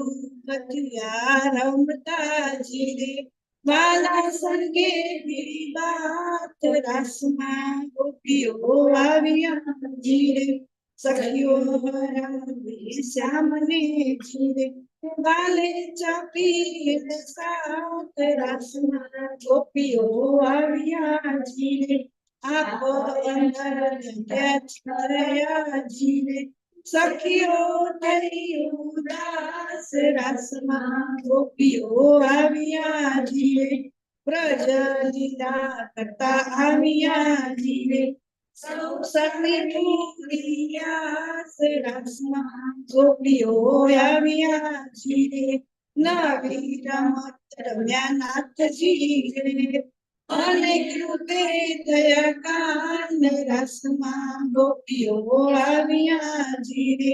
કથિયા રમતા જીરે વાલા સંગે પીડી બાત રાસમાં ગોપીઓ આવ્યાજી રે સખીઓ હરાવી શ્યામને જીરે વાલે ચાપી સાત રાસમાં ગોપીઓ આવ્યાજી રે આપ અંદર છરયાજી રે સખીઓ થઈ ઉદાસ રાસમાં ગોપીઓ આવ્યાજી રે વ્રજ લીલા કરતા આવ્યાજી રે સૌ સખી પૂરિયાસ રાસમાં ગોપીઓ આવ્યાજી રે નવી રમત રમ્યા નાથજી રે અનેક રૂપે થયા કાન રસમાં ગોપીઓ આવ્યા જીરે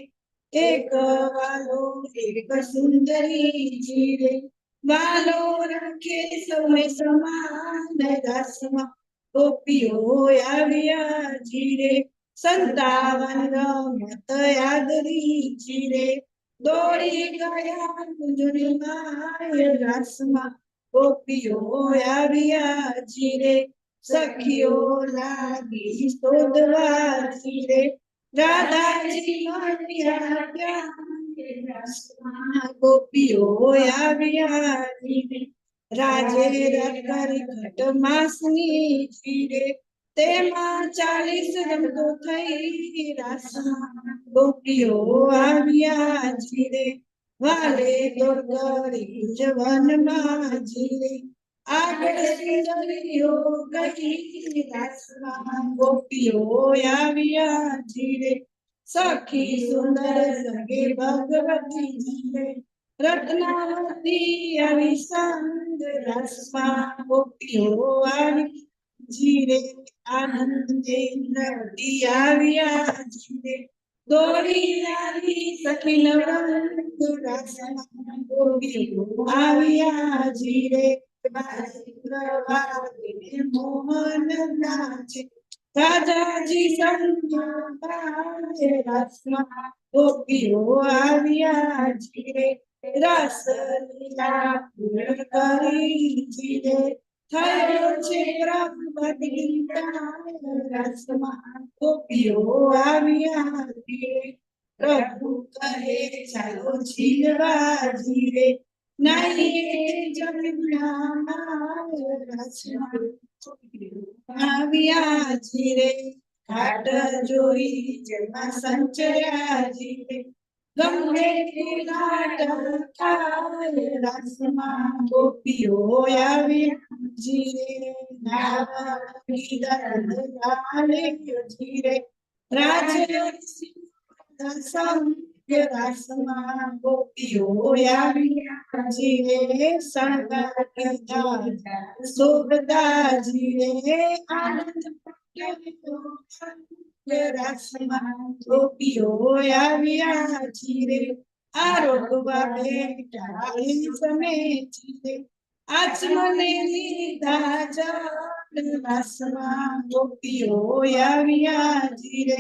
એક વાલો એક સુંદરી જીરે વાલો રાખે સૌને સમાન રસમાં ગોપીઓ આવ્યા જીરે 57 રમત યાદરી જીરે દોડી ગયા કુંજળીમાં રસમાં ગોપીઓ આવ્યા જીરે સખીઓ લાગી શોધવા જીરે રાધાજી આવ્યા રસમાં ગોપીઓ આવ્યા જીરે રાજે કરી ઘટ માસની જીરે તેમાં 40 રમતો થઈ રાસમાં ગોપીઓ આવ્યા જીરે વાલે દોરી જવનમાં જીરે આગળ સુંદરીઓ ગઈ રાસમાં ગોપીઓ આવ્યા જીરે સખી સુંદર સગે ભગવતી જીરે રત્નાવતી આવી સંગ રસમાં ગોપીઓ આવી જીરે આનંદે નદી આવ્યા જીરે દોડી આવી સખી નવરંગ રસમાં ગોપીઓ આવ્યા જીરે મોહન નાચે રાજાજી સંજ્ઞા રસમાં ગોપીઓ આવ્યા જીરે રસ લીલા પૂર્ણ કરી જીરે થયો છે પ્રભુપતિ રસમાં ગોપીઓ આવ્યા જીરે પ્રભુ કહે ચાલો જીરવા જીરે નહીં જમના રસમાં આવ્યા જીરે ઘાટ જોઈ જેમાં સંચર્યા જીરે ગમે રસમાં ગોપીઓ આવ્યા જીરે જીરે રાજ રસમાં ગોપીઓ આવ્યા જીરે સંગા શોભતા જીરે આનંદ રસમાં ગોપીઓ આવ્યા જીરે આરોગવા બેઠા સમય જીરે આચમને લીધા જળ રસમાં ગોપીઓ આવ્યા જીરે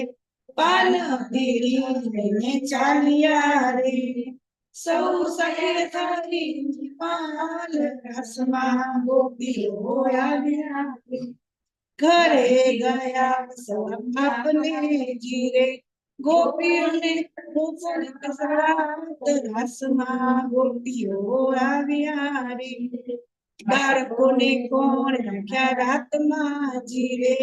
પાન પીરી લઈને ચાલ્યા રે સૌ સખી થઈ પાલ રસમાં ગોપીઓ આવ્યા ઘરે ગયા આપને જીરે ગોપીઓને રસમાં ગોપીઓ આવ્યા રે બાળકોને કોણ રાખ્યા રાતમાં જીરે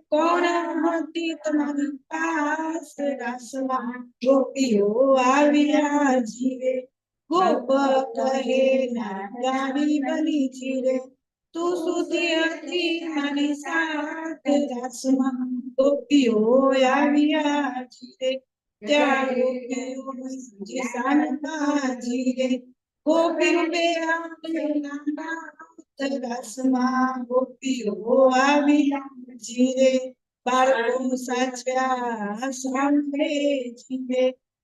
કોણ હતી તમારી પાસ રસમાં ગોપીઓ આવ્યા જીરે ગોપ કહે નારી બની જીરે તું સુધી હતી મારી સાથ રસમાં ગોપીઓ આવ્યા જીરે ત્યાં ગોપીઓ સાનમાં જીરે ગોપી રૂપે રસમાં ગોપીઓ આવ્યા જીરે બાળકો સાચવ્યા સાંભળે જીરે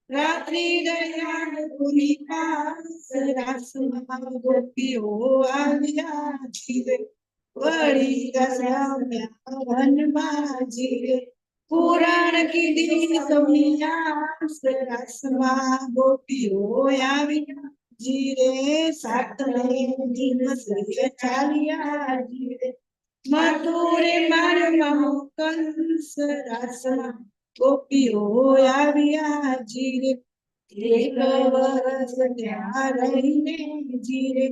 રાત્રિ દયા ગુની પાસ રસમાં ગોપીઓ આવ્યા જીરે વળી ગસમ્યા વનમાં જીરે પુરાણ કીધી સૌની આસ રસમાં ગોપીઓ આવ્યા જીરે સાતમે દિવસ ચાલ્યા જીરે મથુરે મારમાં કંસ રસમાં ગોપીઓ આવ્યા જીરે એક વર્ષ ત્યાં રહીને જીરે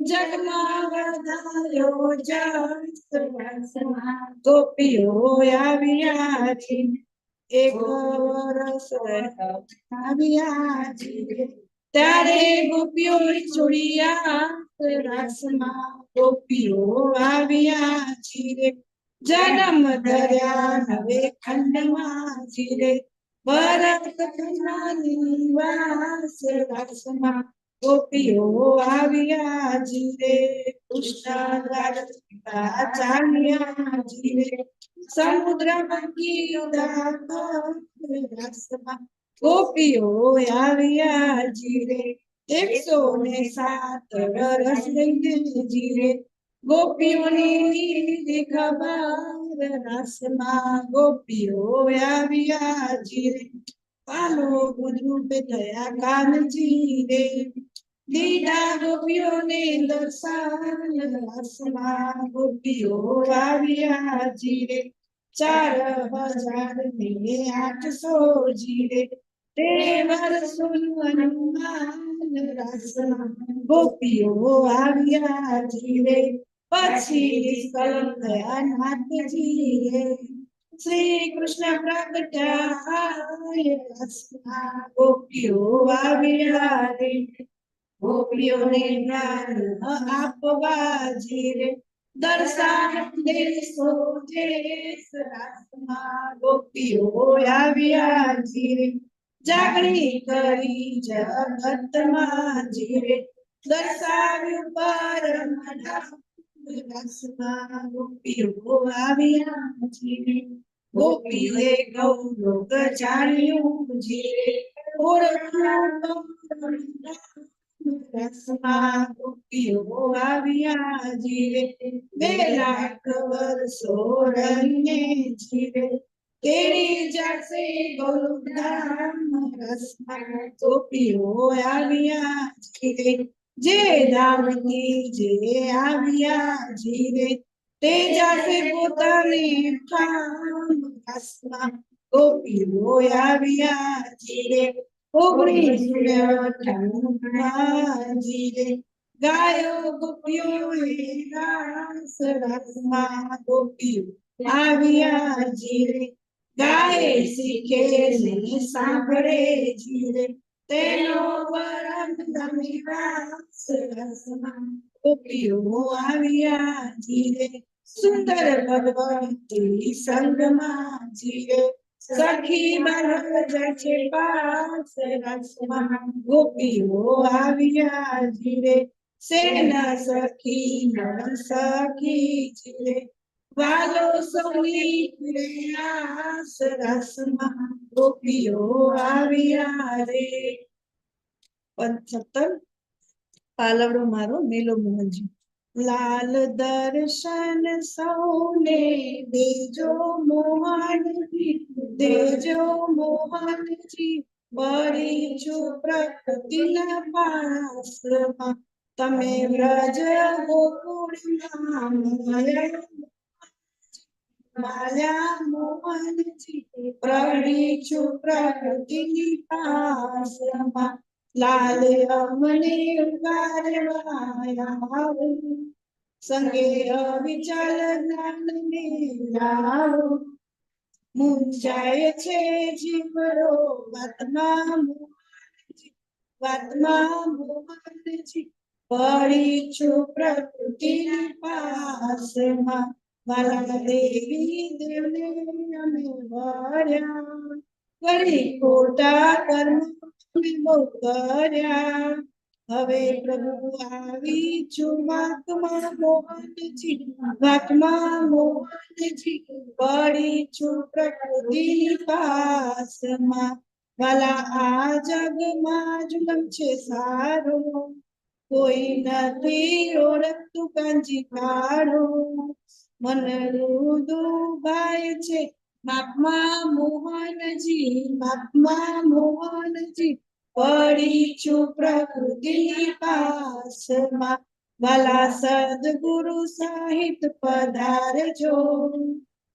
જગમાં વધાર્યો જસ રસમાં ગોપીઓ આવ્યા જીરે એક વર્ષ આવ્યા જીરે ત્યારે ગોપીઓ છોડ્યા રસમાં ગોપીઓ આવ્યા જીરે જન્મ ધર્યા નવે ખંડમાં જીરે ભરત નિવાસ રસમાં ગોપીઓ આવ્યા જીરે કૃષ્ણ દ્વારા ચાલ્યા જીરે સમુદ્રમાં કીધા રસમાં ગોપીઓ આવ્યા જીરે 107 રસ લઈને જીરે ગોપીઓની ખબર રસમાં ગોપીઓ આવ્યા જીરે પાલો ગુજરૂપે થયા કાનજી રે દીદા ગોપીઓને દર્શન રસમાં ગોપીઓ આવ્યા જીરે 4000 ને 800 જીરે તે વર્ષોનું હનુમાન રસમાં ગોપીઓ આવ્યા જીરે પછી નિષ્કલંક થયા નાથજી રે શ્રી કૃષ્ણ પ્રગટ્યા રસમાં ગોપીઓ આવ્યા રે ગોપીઓને જ્ઞાન આપવા જીરે દર્શન દેશો દેશ રસમાં ગોપીઓ આવ્યા જીરે જાગણી કરી જગતમાં જીરે દર્શાવ્યું પરમ રસમાં ગોપીઓ આવ્યા જીરે ગોપીએ ગૌલોક જાણ્યું જીરે રસમાં ગોપીઓ આવ્યા જીરે 2 લાખ વર્ષો રહીને જીરે તેરી જશે ગોલોકધામ રસમાં ગોપીઓ આવ્યા જીરે જે ધામની જે આવ્યા જીરે તે જશે પોતાને ઠામ રસમાં ગોપીઓ આવ્યા જીરે 1998 જીરે ગાયો ગોપીઓએ રાસ રસમાં ગોપીઓ આવ્યા જીરે ગાય શીખે ને સાંભળે જીરે તેનો પરમ રસ રસમાં ગોપીઓ આવ્યા જીરે સુંદર ભગવતી સંગમાં જીરે સખી બાળક છે પાસ રસમાં ગોપીઓ આવ્યા જીરે સેના સખી નર સખી જીરે વાલો સૌની પ્રયાસ રસમાં ગોપીઓ આવ્યા રે 75 પાલવડો મારો મેલો મોહનજી લાલ દર્શન સૌને દેજો મોહનજી દેજો મોહનજી બળી છું પ્રકૃતિના પાસમાં તમે વ્રજ ગોકુળમાં માયા મોહનજી પ્રણી છું પ્રકૃતિની પાસમાં લાલે અમને ઉગારવા સંગે અવિચલ જ્ઞાનને લાવો મૂંઝાય છે જીવરો વાતમાં મોહનજી પડી છું પ્રકૃતિની પાસમાં વાલા દેવી દેવને અમે વર્યા કરી ખોટા કર્મ બહુ કર્યા હવે પ્રભુ આવી છું વાતમાં મોહનજી પડી છું પ્રકૃતિની પાસમાં વાલા આ જગમાં જુલમ છે સારો કોઈ નથી ઓળખતું કાંજી કાઢો મન દુભાય છે બાપમાં મોહનજી પડી છું પ્રકૃતિની પાસમાં વાલા સદગુરુ સાહિત પધારજો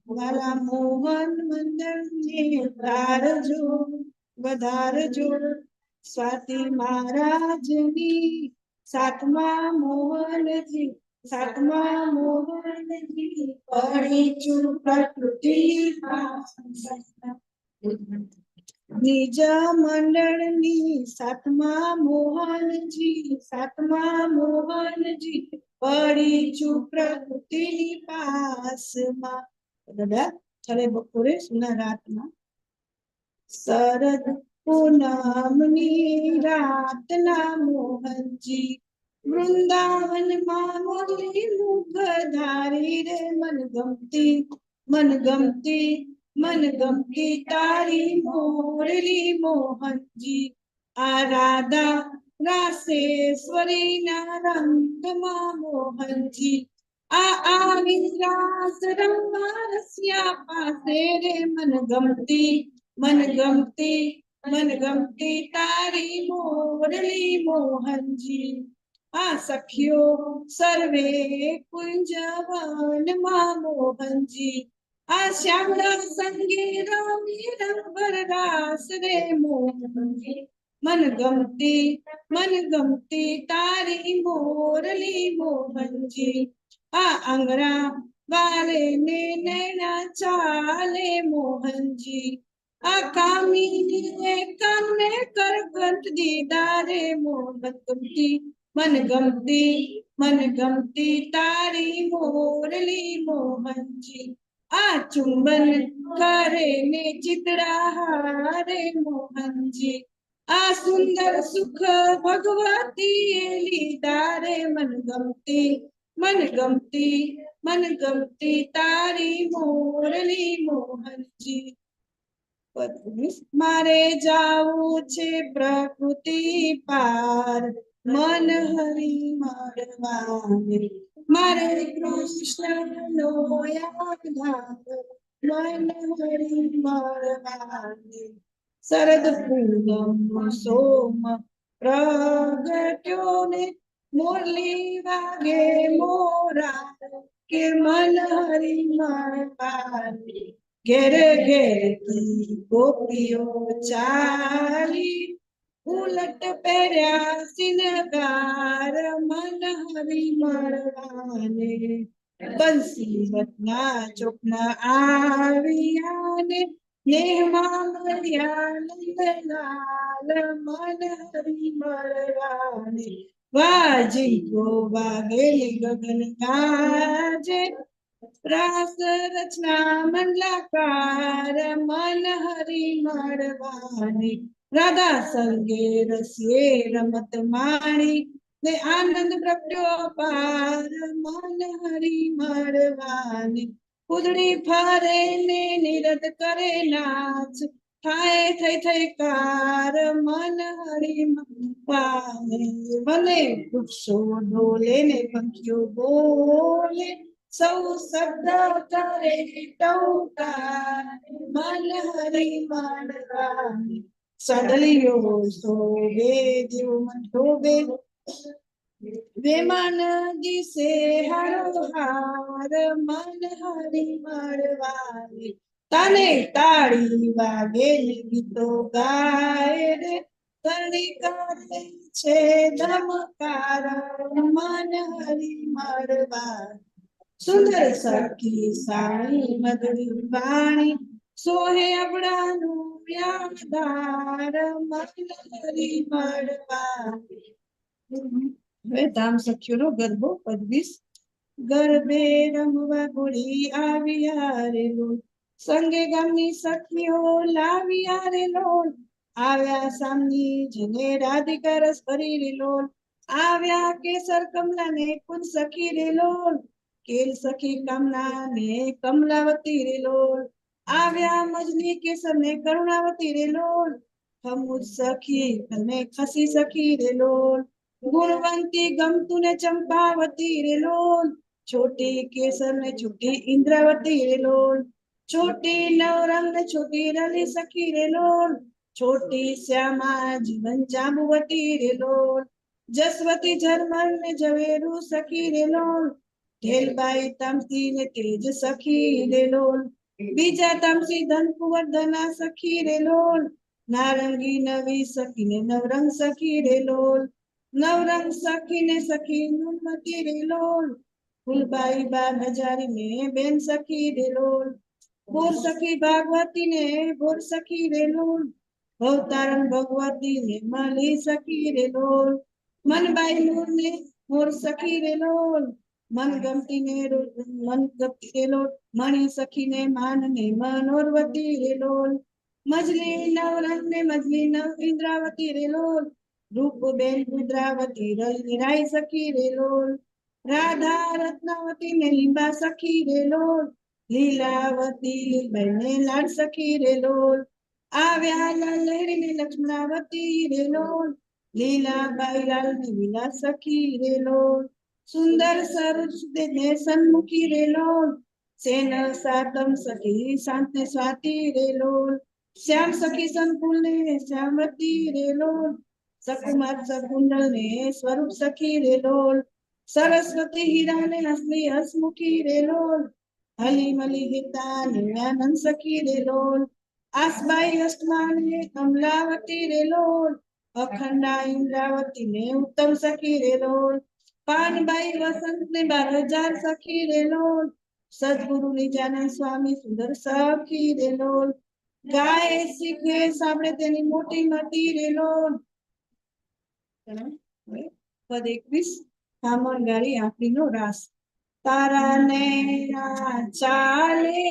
વાલા મોહન મંદિરને વધારજો સ્વાતિ મહારાજની સાતમા મોહનજી પડી છું પ્રકૃતિની પાસમાં નિજ મંડળની સાતમા મોહનજી પડી છું પ્રકૃતિની પાસમાં દાદા ચાલે બપોરે સુના રાતમાં શરદ પૂનમની રાતના મોહનજી વૃંદાવનમાં મુરલી મુખ ધારી રે મનગમતી તારી મોરલી મોહનજી આ રાધા રાસેશ્વરી ના રંગમાં મોહનજી આ આવી રાસ રંગમાં રસિયા પાસે રે મનગમતી તારી મોરલી મોહનજી આ સખીઓ સર્વે કુંજવનમાં મોહનજી આ શ્યામળા સંગે રમી રંગભર રાસ રે મોહનજી મનગમતી તારી મોરલી મોહનજી આ આંગણા વાલે ને નૈના ચાલે મોહનજી આ કામિની કામને કરગંત દીધા રે મનગમતી તારી મોરલી મોહનજી આ ચુંબન કરે ને ચિતડા હારે મોહનજી આ સુંદર સુખ ભગવતી લીધા રે મનગમતી તારી મોરલી મોહનજી મારે જાવું છે પ્રકૃતિ પાર મન હરી મળવાને મારે કૃષ્ણ નો યાદ મન હરી મળવાને શરદ પૂનમ સોમ પ્રગટ્યો ને મુરલી વાગે મોરા કે મન હરી મળવાને ઘેર ગોપીઓ ચાલી ઉલટ પહેર્યા સિનગાર મન હરી મળવાને બંસી વતના ચોકના આવ્યા ને નેહમાં મળ્યા નંદલાલ મન હરી મળવાને વાજી ગો વાગેલી ગગન ગાજે રાસ રચના મંડલાકાર મન હરી મળવાને રાધા સંગે રસીએ રમત માણી ને આનંદ પ્રગટ્યો પાર મન હરી મળવાને કુદડી ફરે ને નિરત કરે નાચ થાય થઈ કાર મન હરી મળવાને વને વૃક્ષો ડોલે ને પંખીઓ બોલે સૌ શબ્દ કરે ટૌકાર મન હરી મળવાને સડલીઓ શોભે દેવ મન શોભે વેમાન દિશે હારો હાર મન હરી મળવાને તને તાળી વાગે ગીતો ગાય રે તણી કરે છે ધમકાર મન હરી મળવાને સુંદર સખી સાઈ મધુરી વાણી સોહે અબડાનું વ્યાધાર મન હરી મળવાને હવે ધામ સખીઓનો ગરબો 25 ગરબે રમવા ઘોડી આવ્યા રે લોલ સંગે ગામની સખીઓ લાવ્યા રે લોલ આવ્યા સામની જેને રાધિકા રસ ભરી રે લોલ આવ્યા કેસર કમલા ને કુન સખી રે લોલ કેલ સખી કામના ને કમલાવતી રે લોલ આવ્યા મજની કેસર ને કરુણાવતી રે લોલ હમુદ સખી અને ખસી સખી રે લોલ ગુણવંતી ગમતું ને ચંપાવતી રે લોલ છોટી કેસર ને છોટી ઇન્દ્રાવતી રે લોલ છોટી નવરંગ ને છોટી રલી સખી રે લોલ છોટી શ્યામા જીવન જાંબુવતી રે લોલ જસવતી ઝરમર ને ઝવેરું સખી રે લોલ ઢેલબાઈ તામસી ને તેજ સખી રે લોલ બીજા તામસી ધન કુંવરધના સખી રે લોલ નારંગી નવી સખી ને નવરંગ સખી રે લોલ નવરંગ સખી ને સખી નુનમતી રે લોલ ફૂલબાઈ બા હજારી ને બેન સખી રે લોલ બોર સખી ભાગવતી ને બોર સખી રે લોલ ભવતારણ ભગવતી ને મલી સખી રે લોલ મનબાઈ નૂર ને મોર સખી રે લોલ મન ગમતી ને મન ગમતી રે લોલ મણી સખી ને માન ને મનોરવતી રે લોલ મજલી નવરંગ ને મજલી નવ ઇન્દ્રાવતી રે લોલ, રૂપ બેન રુદ્રાવતી રાય સખી રે લોલ, રાધા રત્નાવતી ને લીંબા સખી રે લોલ, લીલાવતી બહેને લાડ સખી રે લોલ, આવ્યા લાલ લહેરી ને લક્ષ્મણાવતી રે લોલ, લીલાબાઈ લાલ ને વિલા સખી રે લોલ, સુંદર સરુજ ને સન્મુખી રે લોલ, સેન સાતમ સખી શાંત ને સ્વાતી રે લોલ, શ્યામ સખી સંકુલ ને શ્યામવતી રે લોલ, સકુમાર સકુંડલ ને સ્વરૂપ સખી રે લોલ, સરસ્વતી હીરા ને હસલી હસમુખી રે લોલ, હલી મલી ગીતા ને આનંદ સખી રે લોલ, આસબાઈ અષ્ટમા ને કમલાવતી રે લોલ, અખંડા ઇન્દ્રાવતી ને ઉત્તમ સખી રે લોલ, પાનબાઈ વસંત ને 12,000 સખી રે લોલ, સદગુરુ નિજાનંદ સ્વામી સુંદર સખી રે લોલ, ગાય શીખે સાંભળે તેની મોટી મતી રે લોલ. પદ 21 કામણ ગારી આંખડીનો રાસ, તારા નૈના ચાલે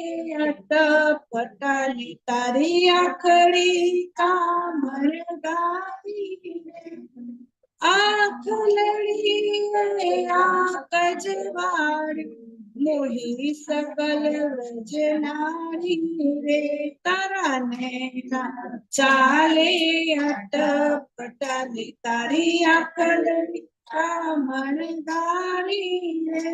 અટપટાની તારી આંખડી કામણ ગારી આંખ લડી આંખ જવાડી મોહી સકલ વ્રજનારી રે, તારા નૈના ચાલે અટપટાની તારી આંખ લડી કામણ ગારી રે,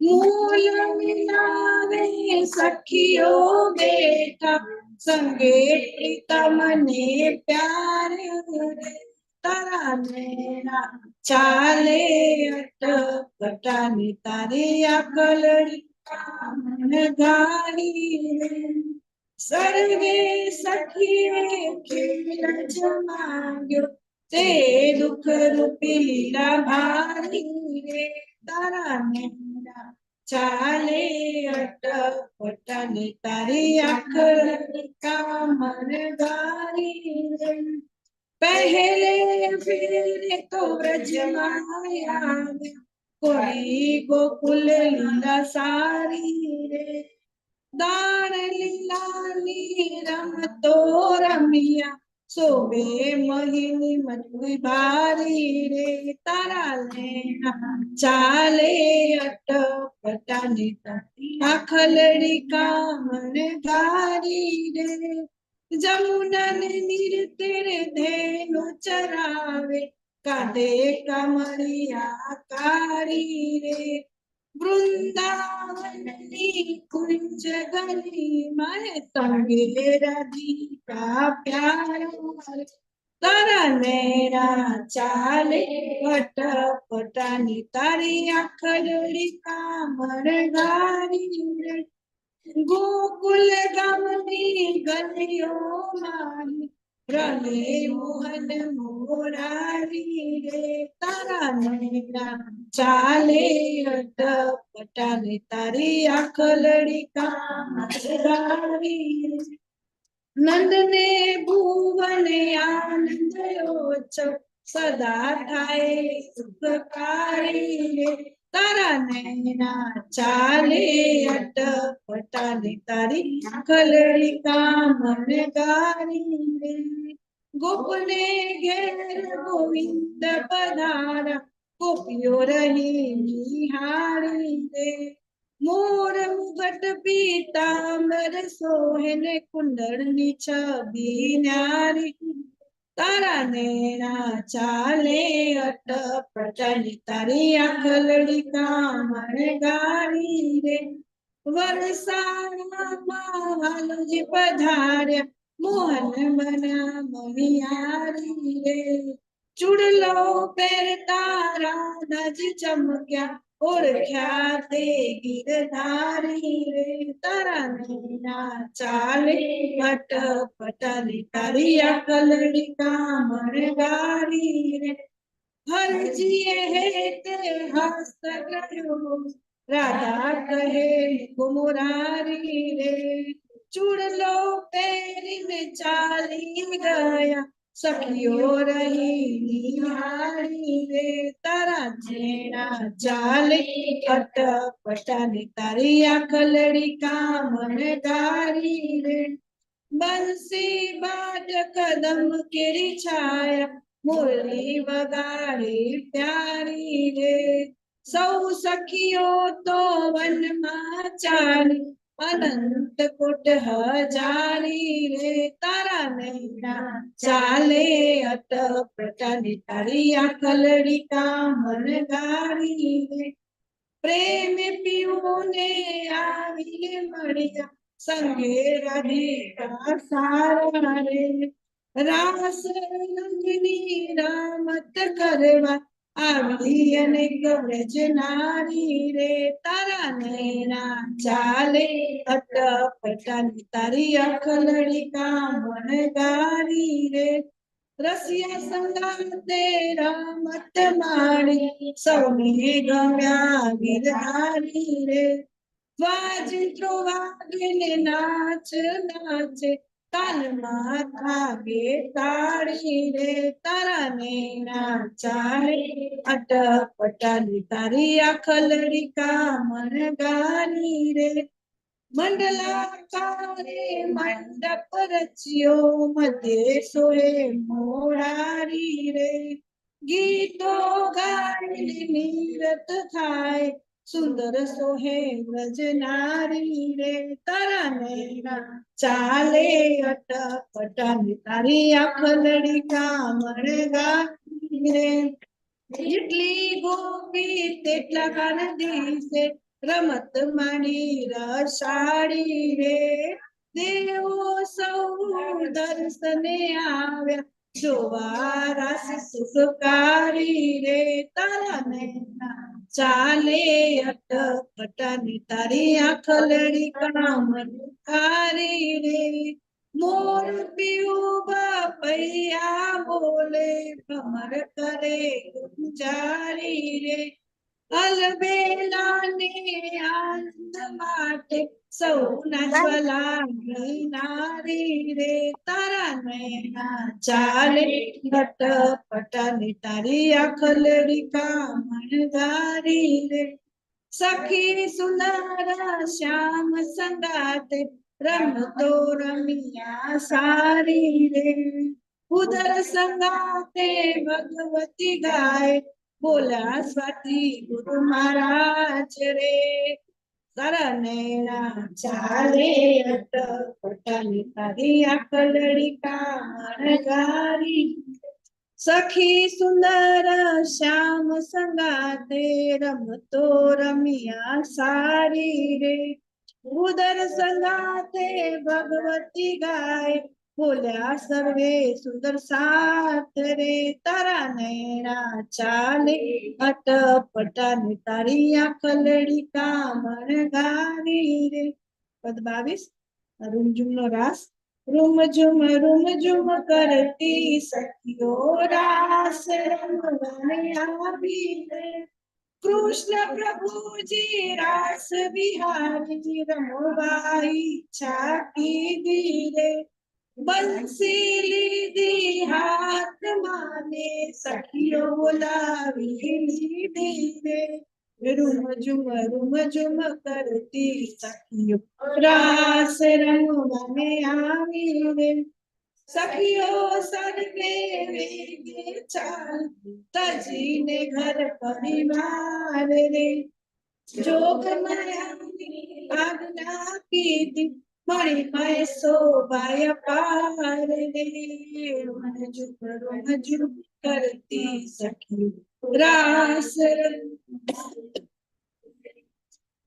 મૂલ મિલાવે સખીઓ બેઠા સંગે પ્રીતમ ને પ્યાર રે, તારા નૈના ચાલે અટપટાની તારી આંખલડી કામણ ગારી રે, સર્વે સખીએ ખેલ જમાડ્યો તે દુઃખ રૂપી લીલા ભારી રે, તારા નૈના ચાલે અટપટાની તારી આંખલડી કામણ ગારી રે, પહેલે ફેરે તો વ્રજમાં આવ્યા કોઈ ગોકુલ લીલા સારી રે, દાણ લીલાની રમતો રમ્યા શોભે મહિની મજબૂરી ભારી રે, તારા નૈના ચાલે અટપટાની તારી આંખલડી કામણ ગારી રે, જમુના ને નીર તેરે ધેનુ ચરાવે કાંધે કમળિયા કાળી રે, વૃંદાવનની કુંજ ગલી મારે સંગે રાધિકા પ્યારો, તારા નૈના ચાલે અટપટાની તારી આંખલડી કામણ ગારી રે, ગોકુલ ગામની ગલીઓ મારી રમે મોહન મોરારી રે, તારા નૈના ચાલે અટપટાની તારી આંખલડી કામણ ગારી રે, નંદ ને ભુવને આનંદ ઓછો સદા થાય સુખકારી રે, તારા નૈના ચાલે અટપટાની તારી આંખલડી કામણ ગારી રે, ગોપને ઘેર ગોવિંદ પધારા ગોપીઓ રહી નિહાળી રે, મોર મુગટ પીતાંબર સોહેને કુંડળની છબી ન્યારી, તારા નૈના ચાલે અટપટાની તારી આંખલડી કામણ ગારી રે, વરસાદમાં વાલજી પધાર્યા મોહન બના મહિયારી રે, ચૂડલો પહેરતા રાધાજી ચમક્યા ઓળખ્યા તે ગીરધારી રે, તારા નૈના ચાલે અટપટાની તારી આંખલડી કામણ ગારી રે, હરજીએ હેતે હસ્ત કર્યો રાધા કહે કુમુરારી રે, ચૂડલો પહેરીને ચાલી ગયા સખીઓ રહી નિહાળી રે, તારા નૈના ચાલે અટપટાની તારી આંખલડી કામણ ગારી રે, બંસી બાટ કદમ કેરી છાયા મુરલી વગાડે પ્યારી રે સૌ સખીઓ તો વનમાં ચાલી અનંત કોટ હજારી રે તારા નૈના ચાલે અટપટાની તારી આખલડી કામણ ગાડી રે પ્રેમ પીઓને આવીને મળ્યા સંગે રાધિકા સારા રે રાસ રંગની રામત કરવા આવી અનેક વ્રજનારી રે તારા નૈના ચાલે અટપટાની તારી અખલડી કામણ ગારી રે રસિયા સંગાતે રમત માણી સૌને ગમ્યા ગિરધારી રે વાજિત્રો વાગે ને નાચ નાચે તાલમાં થાગે તાળી રે તારા નૈના ચાલે અટપટાની તારી આખલડી કામણ ગારી રે મંડલાકારે મંડપ રચ્યો મધ્યે સોએ મોરારી રે ગીતો ગાઈને નીરત થાય સુંદર સોહે વ્રજનારી રે તારા નૈના ચાલે અટપટાની તારી આખલડી કામણ ગારી રે જેટલી ગોપી તેટલા કાન દિવસે રમત માણી રસાડી રે દેવો સૌ દર્શને આવ્યા જોવા રાસ સુખકારી રે તારા નૈના ચાલે અટપટાની તારી આખલડી કામણ ગારી રે મોર પીયું પૈયા બોલે ભમર કરે ગુંજારી રે અલબેલાને આનંદ માટે સૌના જ્વલાની નારી રે તારા નૈના ચાલે અટપટાની તારી આખલડી કામણ ગારી રે સખી સુંદર શ્યામ સંગાતે રમતો રમિયા સારી રે ઉદર સંગાતે ભગવતી ગાય બોલા સ્વાતિ ગુરુ મહારાજ રે તારા નૈના ચાલે અટપટાની તારી આખલડી કામણ ગારી સખી સુંદર શ્યામ સંગાતે રમતો રમિયા સારી રે ઉદર સંગાતે ભગવતી ગાય બોલ્યા સર્વે સુંદર સાથ રે તારા નૈના ચાલે અટપટાની તારી આખલડી કામણ ગારી રે પદ 22 રૂમઝુમનો રાસ રૂમ ઝુમ કરતી સખીઓ રાસ રમવાને આવી રે કૃષ્ણ પ્રભુજી રાસ બિહારી રમવા ઈચ્છા કીધી રે બંસી લીધી હાથ માને સખીઓ બોલાવી લીધી રે રૂમ ઝુમ કરતી સખીઓ રાસ રમવાને આવી રે સખીઓ સર્વે વેગે ચાલ તજીને ઘર પરિવાર રે જોગ માયાની આજ્ઞા કીધી મળી મય શોભાય પાર રે રૂમ કરતી સખીઓ રાસ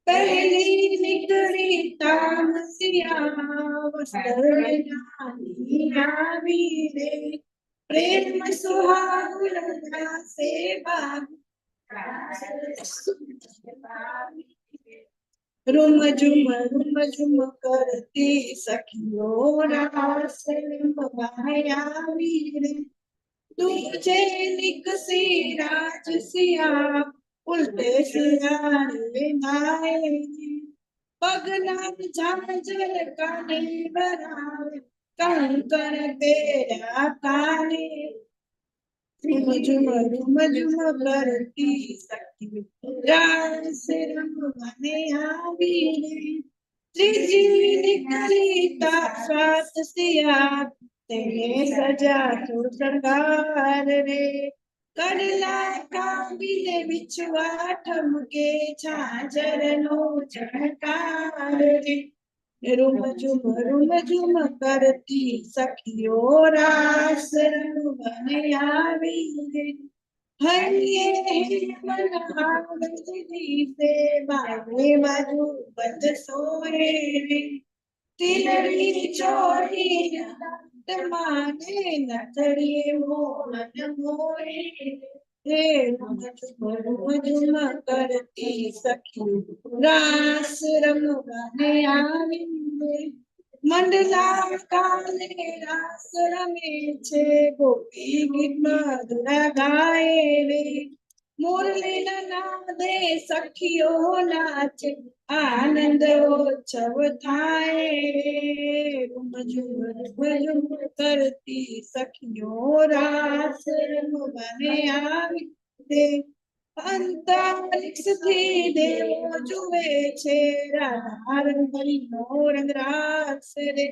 પહેલી નીકળી તામસિયા વસ્ત્રદાની આવી રે પ્રેમ સુહાગ રંગાસે બાગ રૂમ ઝુમ કરતી સખીઓ રાસ રમવાને આવી રે તુજે નિકસી રાજ સિયા ઉલટે સિયારે નાયજી પગના ઝાંઝર કાને બરાવે કંકણ તેરા કાને રૂમ ઝુમ કરતી સખી રાસ રમવાને આવી રે ત્રીજી નીકળી સ્વાત સિયા તેને સજાતું શૃંગાર રે કડલા કાપીને વિછવા ઠમકે ઝાંઝરનો ઝણકાર રે રૂમ ઝુમ કરતી સખીઓ રાસ રંગને આવી રે હૈયે મન આવતી સે બારે બાજુ બંધ સોએ રે તિલડી ચોરી માને નથડીએ મોન મોરે રે ઝુમ કરતી સખી રાસ રમવાને આવી રે મંડલા કાલે રાસ રમે છે ગોપી ગીત મધુરા ગાય રે મુરલીના નાદે સખીઓ નાચે આનંદ ઉત્સવ થાય રે રૂમ ઝુમ કરતી સખીઓ રાસ રમવાને આવી રે અંતરિક્ષથી દેવો જુએ છે રાધા રંગનો રંગ રાસ રે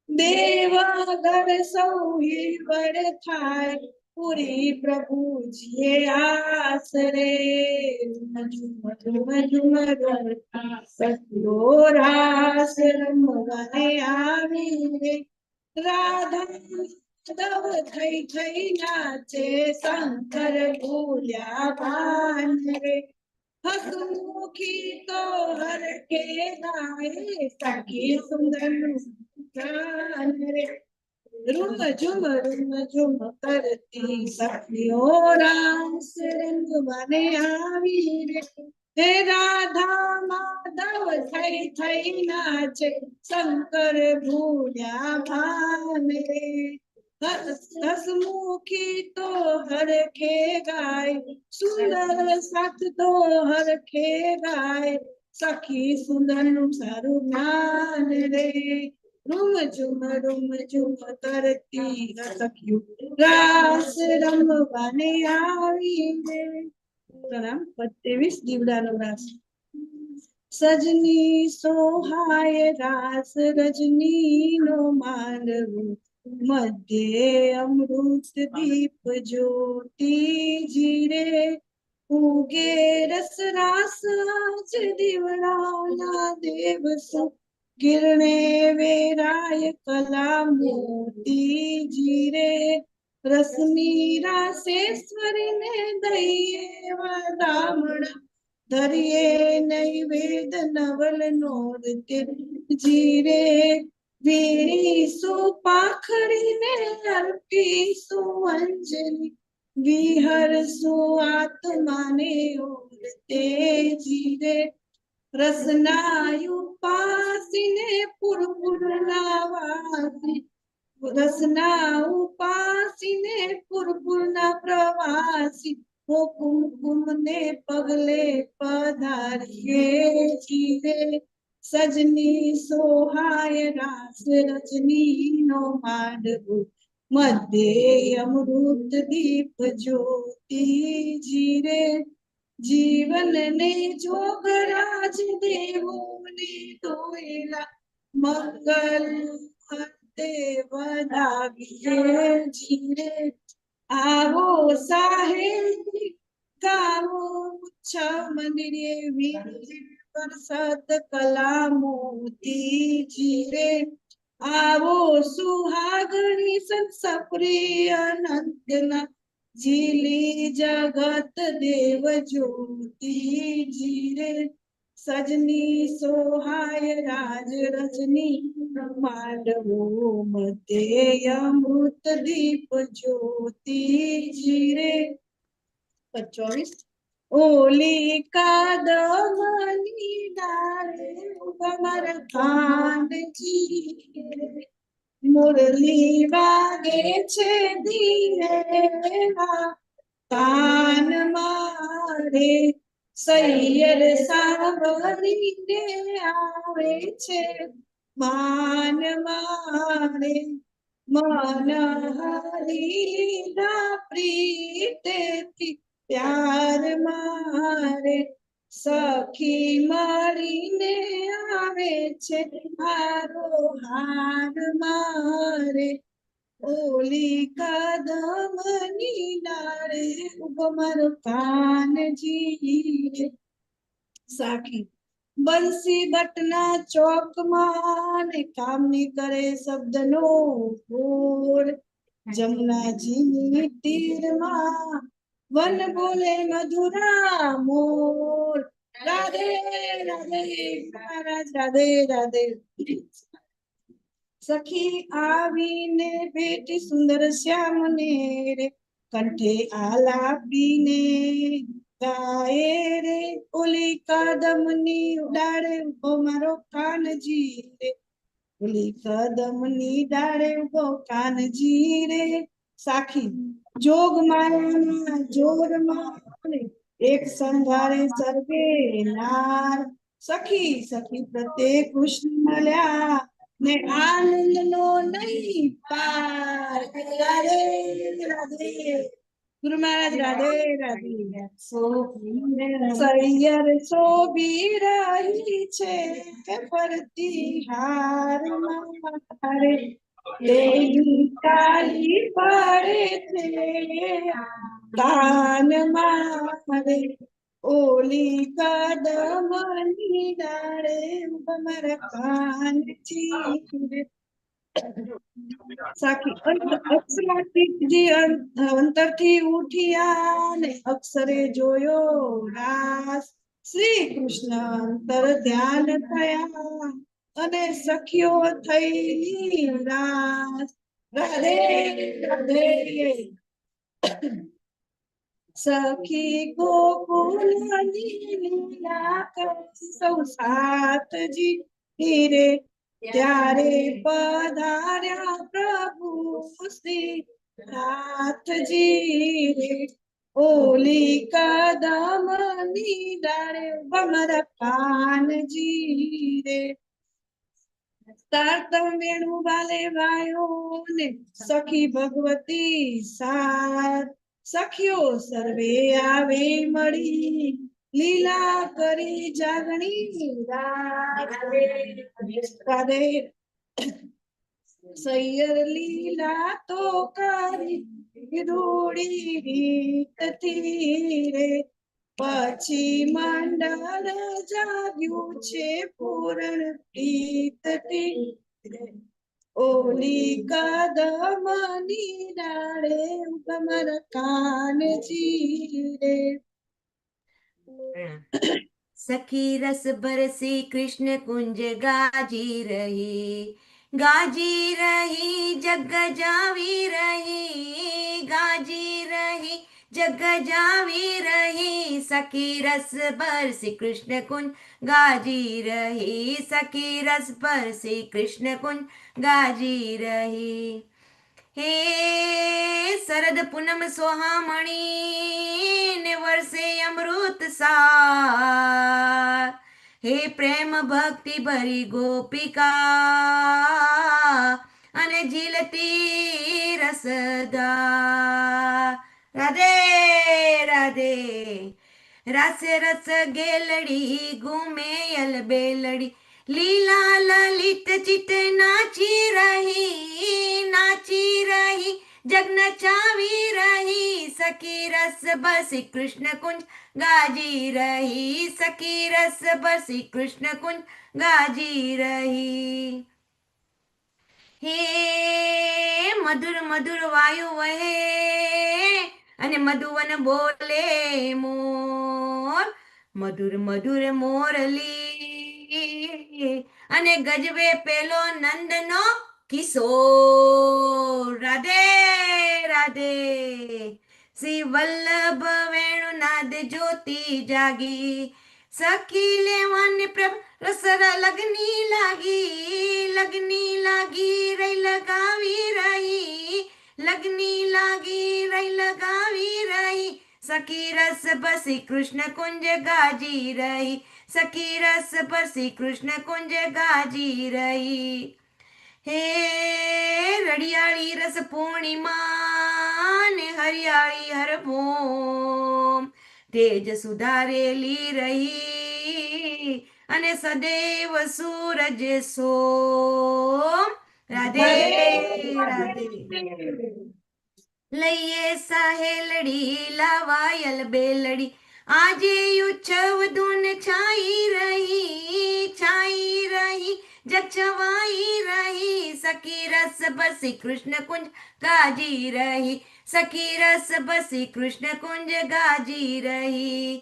દેવગણ સૌ હિરવડ થાય પૂરી પ્રભુજીએ આસ રે ઝુમ રમતા સખીઓ રાસ રમવાને આવી રે રાધા દવ થઈ નાચે શંકર ભૂલ્યા ભાન રે હસમુખી તો હર કે ગાય સખી સુંદર ગાન રે રૂમ ઝુમ કરતી સખીઓ રાસ રંગવાને આવી રે હે રાધા માધવ થઈ નાચે શંકર ભૂલ્યા ભાન રે હસમુખી તો હરખે ગાય સુંદર સાથ તો હરખે ગાય સખી સુંદર નું સારું જ્ઞાન રે રૂમ ઝુમ કરતી સખીઓ રાસ રમવાને આવી રે પ્રણામ 23 દીવડાનો રાસ સજની સોહાય રાસ રજની નો માનવું મધ્યે અમૃત દીપ જ્યોતિ જીરે ઉગે રસ રાસ દીવડાના દેવસો કિરણે વેરાય કલા મોતી જીરે રસમી રાસેશ્વરીને દઈએ વદામણા ધરીએ નૈવેદ નવલ નોરતે જીરે વીણીશું પાંખડીને અર્પીશું અંજલિ વિહરશું આત્માને ઓરતે જીરે રસનાયુ પાસીને પુરપુરના વાસી રસના ઉપાસીને પુરપુરના પ્રવાસી હો કુમકુમ ને પગલે પધારીએ જીરે સજની સોહાય રાસ રજની નો માંડવો મધ્યે અમૃત દીપ જ્યોતિ જીરે જીવન ને જોગરાજ દેવો ને દોયલા મંગલ વધાવીએ જીરે આવો સાહેબ ગાવો ઉચ્છ મંદિરે વરસાદ કલા મોતી જીરે આવો સુહાગણી સપ્રિય અનંતના જીલી જગત દેવ જ્યોતિ જીરે સજની સોહાય રાજ રજની માંડવો મધ્યે અમૃત દીપ જ્યોતિ જીરે 25 ઓલી કાદમની ડાળે ઉગમર ખાંડજી મુરલી વાગે છે ધીરેવા કાન મારે સૈયર સાવરીને આવે છે માન મારે મન હરીના પ્રીતેથી પ્યાર મારે સખી મળીને આવે છે હારો હાર મારે ઓલી કદમની ડાળે ઉભો મારો કાનજી સાખી બંસી બટના ચોકમાં ને કામની કરે શબ્દનો ઘોર જમનાજીની તીરમાં વન બોલે મધુરા મોર રાધે રાધે મહારાજ રાધે રાધે સખી આવીને બેટી સુંદર શ્યામને રે કંઠે આલાપીને ગાય રે ઓલી કદમની ડાળે ઉભો મારો કાનજી રે ઓલી કદમની ડાળે ઉભો કાનજી રે સાખી જોગ માયાના જોરમાં એક સંભાળે સર્વે નાર સખી સખી પ્રત્યે કૃષ્ણ મળ્યા ને આનંદ નો નહીં પાર રાધે રાધે ગુરુ મહારાજ રાધે રાધે સૈયર શોભી રહી છે કે ફરતી હાર મારે દેહી કાલી પડે છે કાન મારે ઓલી કદમની ડાળે ઉભા મારા કાનજી સાખી અક્ષરાતીતજી અંતરથી ઉઠ્યા ને અક્ષરે જોયો રાસ શ્રી કૃષ્ણ અંતર ધ્યાન થયા અને સખીઓ થઈ રાસ રાધે રાધે સખી ગોકુલની લીલા કરી સૌ સાતજી રે ત્યારે પધાર્યા પ્રભુ શ્રી નાથજી રે ઓલી કદમની ડાળે મારા કાનજી રે તારતમ વેણુ વાલે વાયો ને સખી ભગવતી સાર સખીઓ સર્વે આવે મળી લીલા કરી જાગણી રાધે સૈયર લીલા તો કરી રૂડી રીતથી રે પછી મંડળ જાગ્યું છે પૂરણ પ્રીતથી ઓલી કદમની ડાળે કમર કાનજી રે સખી રસ બરસી કૃષ્ણ કુંજ ગાજી રહી જગ જાવી રહી ગાજી રહી જગ જાવી રહી સખી રસ બરસી કૃષ્ણ કુંજ ગાજી રહી સખી રસ બરસી કૃષ્ણ કુંજ ગાજી રહી હે શરદ પૂનમ સોહામણી ને વર્ષે અમૃત સાર હે પ્રેમ ભક્તિ ભરી ગોપિકા અને ઝીલતી રસદાર રાધે રાધે રસ રસ ગેલડી ઘૂમેયલ બેલડી લીલા લલિત ચિત નાચી રહી જગન ચાવી રહી સખી રસ બરસી કૃષ્ણ કુંજ ગાજી રહી સખી રસ બરસી કૃષ્ણ કુંજ ગાજી રહી હે મધુર મધુર વાયુ વહે અને મધુવન બોલે મોર મધુર મધુર મોરલી અને ગજવે પેલો નંદનો કિશોર રાધે રાધે શ્રી વલ્લભ વેણુનાદ જ્યોતિ જાગી સખી લેવાની પ્રભ રસર લગની લાગી રહી લગાવી રહી લગની લાગી રહી લગાવી રહી સખી રસ બરસી કૃષ્ણ કુંજ ગાજી રહી સખી રસ બરસી કૃષ્ણ કુંજ ગાજી રહી હે રડિયાળી રસ પૂર્ણિમા ને હરિયાળી હરભોમ તેજ સુધારેલી રહી અને સદૈવ સૂરજ સોમ. રાધે રાધે. લઈએ સહેલડી લાવાયલ બેલડી, આજે ઉત્સવ ધૂન છાઈ રહી જગછવાઈ રહી, સખી રસ બસી કૃષ્ણ કુંજ ગાજી રહી, સખી રસ બસી કૃષ્ણ કુંજ ગાજી રહી,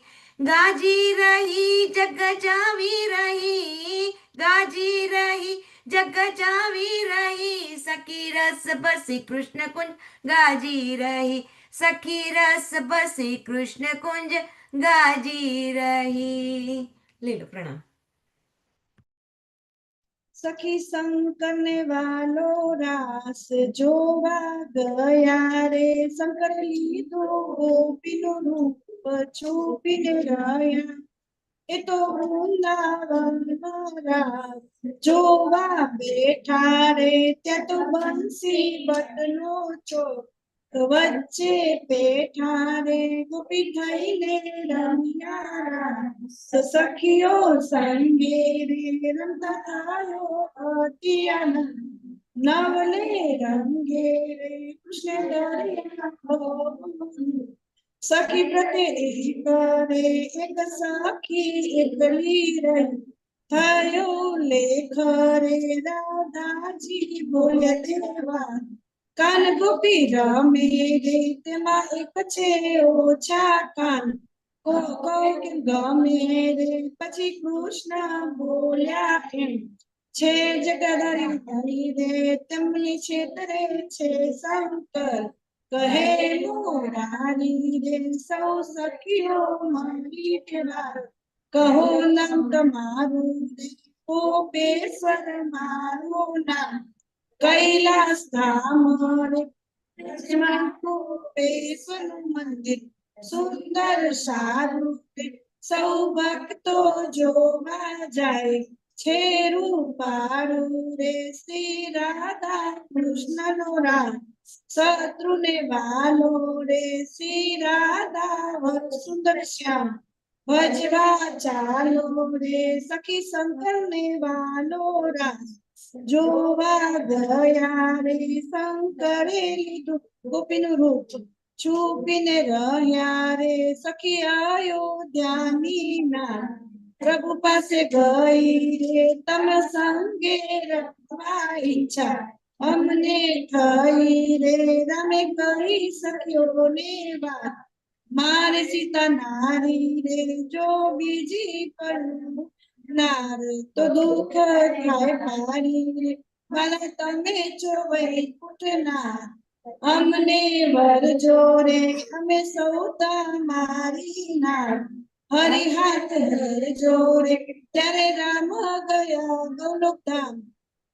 ગાજી રહી જગ જાવી રહી, ગાજી રહી જગ જાવી રહી, સખી રસ બસી કૃષ્ણ કુંજ ગાજી રહી, સખી રસ બસી કૃષ્ણ કુંજ ગાજી રહી. લીલો પ્રણામ. સખી શંકર ને વાલો રાસ જોવા ગયા રે, શંકર લીધો ગોપીનું રૂપ છુપીને રહ્યા, એ તો વૃંદાવનમાં રાસ જોવા બેઠા રે, ત્યાં તો બંસી બટનો ચોક વચ્ચે બેઠા રે, ગોપી થઈને રમ્યા રાસ, સખીઓ સંગે રે રમતા થયો અતિ આનંદ, નવલે રંગે રે કૃષ્ણ દરિયા, સખી પ્રત્યે કરે એક સખી એકલી રહી, થયો લેખ રે રાધાજી બોલ્યા તેવા, કાન ગોપી રમે રે તેમાં એક છે ઓછા કાન, કો ગમે રે પછી કૃષ્ણ બોલ્યા એમ, છે જગદારી હરી રે તેમની છેતરે છે શંકર, કહે મોરારી રે સૌ સખીઓ મારી ઠેરાર, કહો નામ તમારું રે ગોપેશ્વર મારું નામ, કૈલાસ ધામ રે જેમાં ગોપેશ્વરનું મંદિર, સુંદર સારું રે સૌ ભક્તો જોવા જાય, છે રૂપારું રે શ્રી રાધા કૃષ્ણનો રામ, શત્રુને વાલો રે શ્રી રાધા સુંદર શ્યામ, ભજવા ચાલો રે સખી શંકર ને વાલો રામ, જોવા ગયા રે શંકરે લીધું ગોપીનું રૂપ છુપીને રહ્યા રે, સખી અયોધ્યાની ના પ્રભુ પાસે ગઈ રે તમે સંગે રખવા ઈચ્છા, અમને થઈ રે રમે કરી સખીઓને વાત, મારે સીતા નારી રે જો બીજી પર નાર તો દુઃખ થાય ભારી રે, વાલા તમે છો વૈકુંઠના, અમને વરજો રે અમે સૌ તમારી નાર, હરિ હાથ ધરજો રે ત્યારે રામ ગયા ગૌલોક ધામ,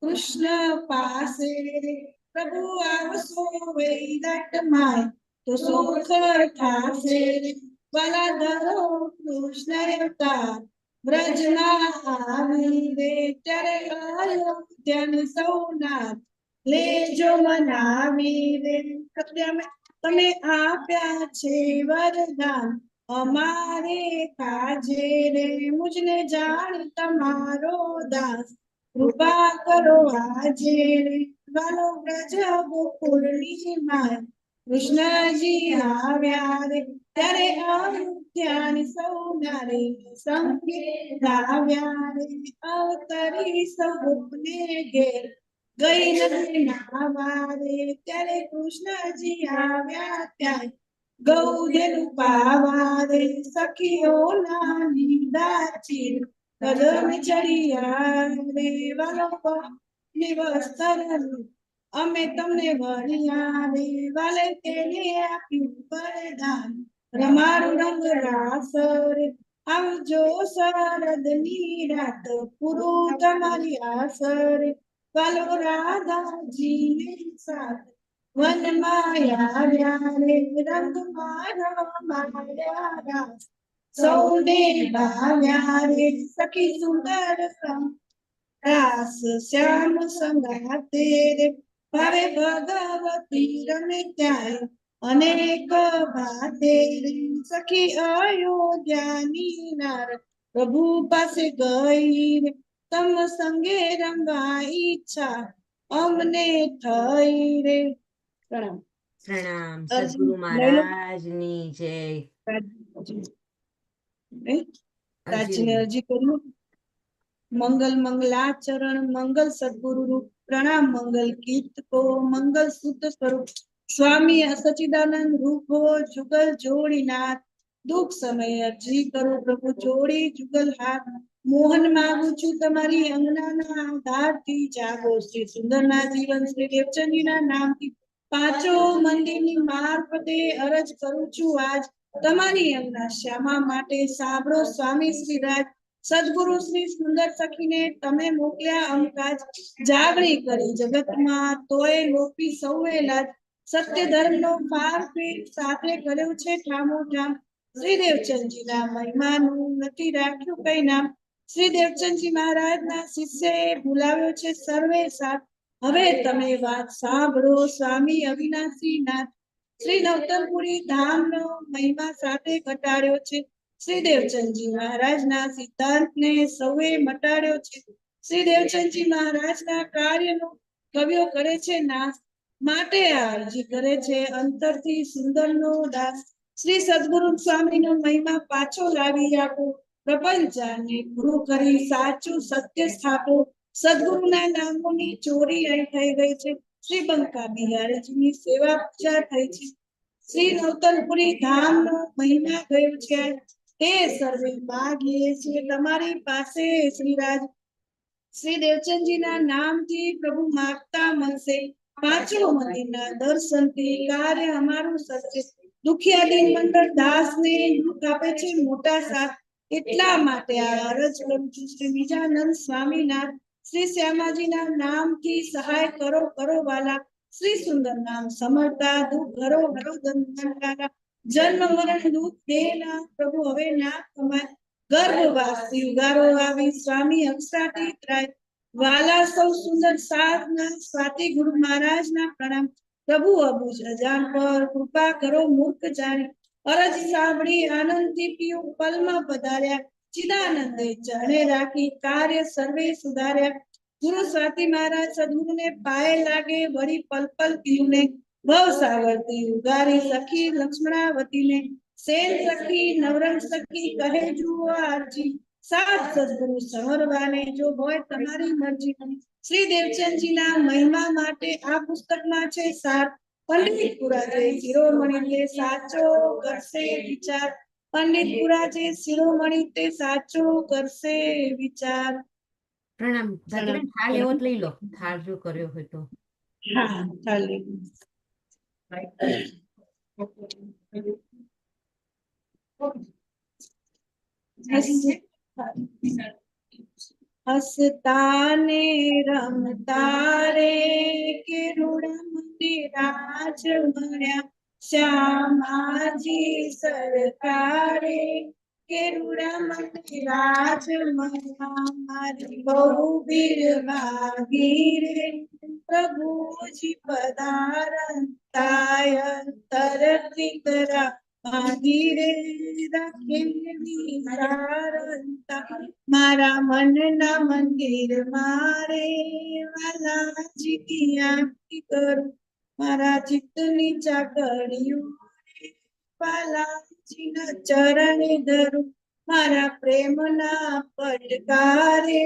કૃષ્ણ પાસે રે પ્રભુ આવશો વૈરાટમાં, તો સુખ થાશે રે વાલા ધરો કૃષ્ણ અવતાર, વ્રજમાં આવી રે ત્યારે અયોધ્યાની સૌનાથ, લેજો મનાવી રે તમે આપ્યા છે વરદાન, અમારે કાજે રે મુજને જાણ તમારો દાસ, કૃપા કરો આજે રે વાલો વ્રજ ગોકુળની માય, કૃષ્ણજી આવ્યા રે ત્યારે અયોધ્યાની સૌનારે, સંગે આવ્યા રે અવતરી સૌને ઘેર, ગઈ નદી નાવા રે ત્યારે કૃષ્ણજી આવ્યા ત્યાં, ગૌધેનું પાવા રે સખીઓના નિંદાચી, કદમ ચડિયા રે વાલો નિવસ્તર, અમે તમને વરિયા રે વાલે તેને આપ્યું વરદાન, રમારું રંગ રાસ રે આવજો શરદની રાત, પૂરું તમારી આસ રે વાલો રાધાજીને સાથ, વનમાં આવ્યા રે રંગમાં રમાયા રાસ, સૌને ભાવ્યા રે સખી સુંદર રાસ, શ્યામ સંગાતે રે ભાવે ભગવતી રમે ત્યાં, અનેક ભાતે રે સખી અયોધ્યાની નાર, પ્રભુ પાસે ગઈ રે તમ સંગે રમવા ઈચ્છા અમને થઈ રે. પ્રણામ. પ્રણામ. અર્જુન સદગુરુ લઈ લો. મહારાજની જય. રાજીને અરજી કર્યું. મંગલ મંગલાચરણ મંગલ સદગુરુ રૂપ પ્રણામ મંગલ કીર્તકો મંગલ શુદ્ધ સ્વરૂપ સ્વામી સચિદાનંદ રૂપ હો જુગલ જોડીનાથ દુઃખ સમય અરજી કરો પ્રભુ જોડી જુગલ હાથ મોહન માંગુ છું તમારી અંગનાના આધારથી જાગો શ્રી સુંદરના જીવન શ્રી દેવચંદીના નામથી પાંચો મંદિરની મારફતે અરજ કરું છું આજ તમારી અંગના શ્યામા માટે સાંભળો સ્વામી શ્રી રાજ સદગુરુ શ્રી સુંદર સખીને તમે મોકલ્યા અમકાજ જાગણી કરી જગતમાં તોય લોપી સૌએ લાજ સત્ય ધર્મનો પાર સાથે કર્યો છે ઠામો ઠામ શ્રી દેવચંદજીના મહિમાનું નથી રાખ્યું કઈ નામ શ્રી દેવચંદજી મહારાજના શિષ્યએ ભૂલાવ્યો છે સર્વે સાથ હવે તમે વાત સાંભળો સ્વામી અવિનાશી નાથ શ્રી નવતરપુરી ધામનો મહિમા સાથે ઘટાડ્યો છે શ્રી દેવચંદજી મહારાજના સિદ્ધાંતને સૌએ મટાડ્યો છે શ્રી દેવચંદજી મહારાજના કાર્યનો કવિઓ કરે છે નાશ માટે અરજી કરે છે અંતરથી સુંદરનો દાસ શ્રી સદગુરુ સ્વામીનો મહિમા પાછો લાવી આપો પ્રપંચને ગુરુ કરી સાચું સત્ય સ્થાપો સદગુરુના નામોની ચોરી અહીં થઈ ગઈ છે શ્રી બંકા બિહારીજીની સેવા પૂજા થઈ છે શ્રી નવતરપુરી ધામનો મહિમા ગયો છે તે સર્વે માગીએ છીએ તમારી પાસે શ્રીરાજ શ્રી દેવચંદજીના નામથી પ્રભુ માગતા મળશે પાંચો મંદિરના દર્શનથી કાર્ય અમારું સત્ય દુખિયા દિન મંડળ દાસને દુઃખ આપે છે મોટા સાથ એટલા માટે આ અરજ કરું છું શ્રી બીજાનંદ સ્વામીનાથ શ્રી શ્યામાજીના નામથી સહાય કરો કરો વાલા શ્રી સુંદર નામ સમરતા દુઃખ હરો હરો દંતારા જન્મ મરણ દુઃખ દેના પ્રભુ હવે ના કમાય ગર્ભવાસી ઉગારો આવી સ્વામી અક્ષાતી ત્રાય વાલા સૌ સુંદર સાધના સ્વાતિ ગુરુ મહારાજના પ્રણામ પ્રભુ અબુજ અજાન પર કૃપા કરો મૂર્ખ જાણી અરજ સાંભળી આનંદથી પીયું પલમાં પધાર્યા ચિદાનંદે ચરણે રાખી કાર્ય સર્વે સુધાર્યા ગુરુ સ્વાતિ મહારાજ સદગુરુને પાયે લાગે વળી પલ પલ પીયુને ભવ સાગરથી ઉગારી સખી લક્ષ્મણાવતીને સેન સખી નવરંગ સખી કહે જુઓ આરજી સાત સદગુરુ સવરવાને જો હોય તમારી મરજી શ્રી દેવચંદજીના મહિમા માટે આ પુસ્તકમાં છે સાત પંડિતપુરા જે શિરોમણી તે સાચો કરશે વિચાર પંડિતપુરા જે શિરોમણી તે સાચો કરશે વિચાર પ્રણામ. જાતિબેન થાળ એવો જ લઈ લો, થાળ જો કર્યો હોય તો. હા ચાલે હસતા ને રમતા રે કે રૂડમને રાજ મળ્યા શ્યામાજી સરકારે કે રૂડમને રાજ મળ્યા મારી બહુ બિરવાગી રે પ્રભુજી પધારતા અંતરથી કરા માગી રે રાખેલી સારંતા મારા મનના મંદિર મારે વાલાજી કી આરતી કરું મારા ચિત્તની ચાકડીઓ વાલાજીના ચરણે ધરું મારા પ્રેમના પડકારે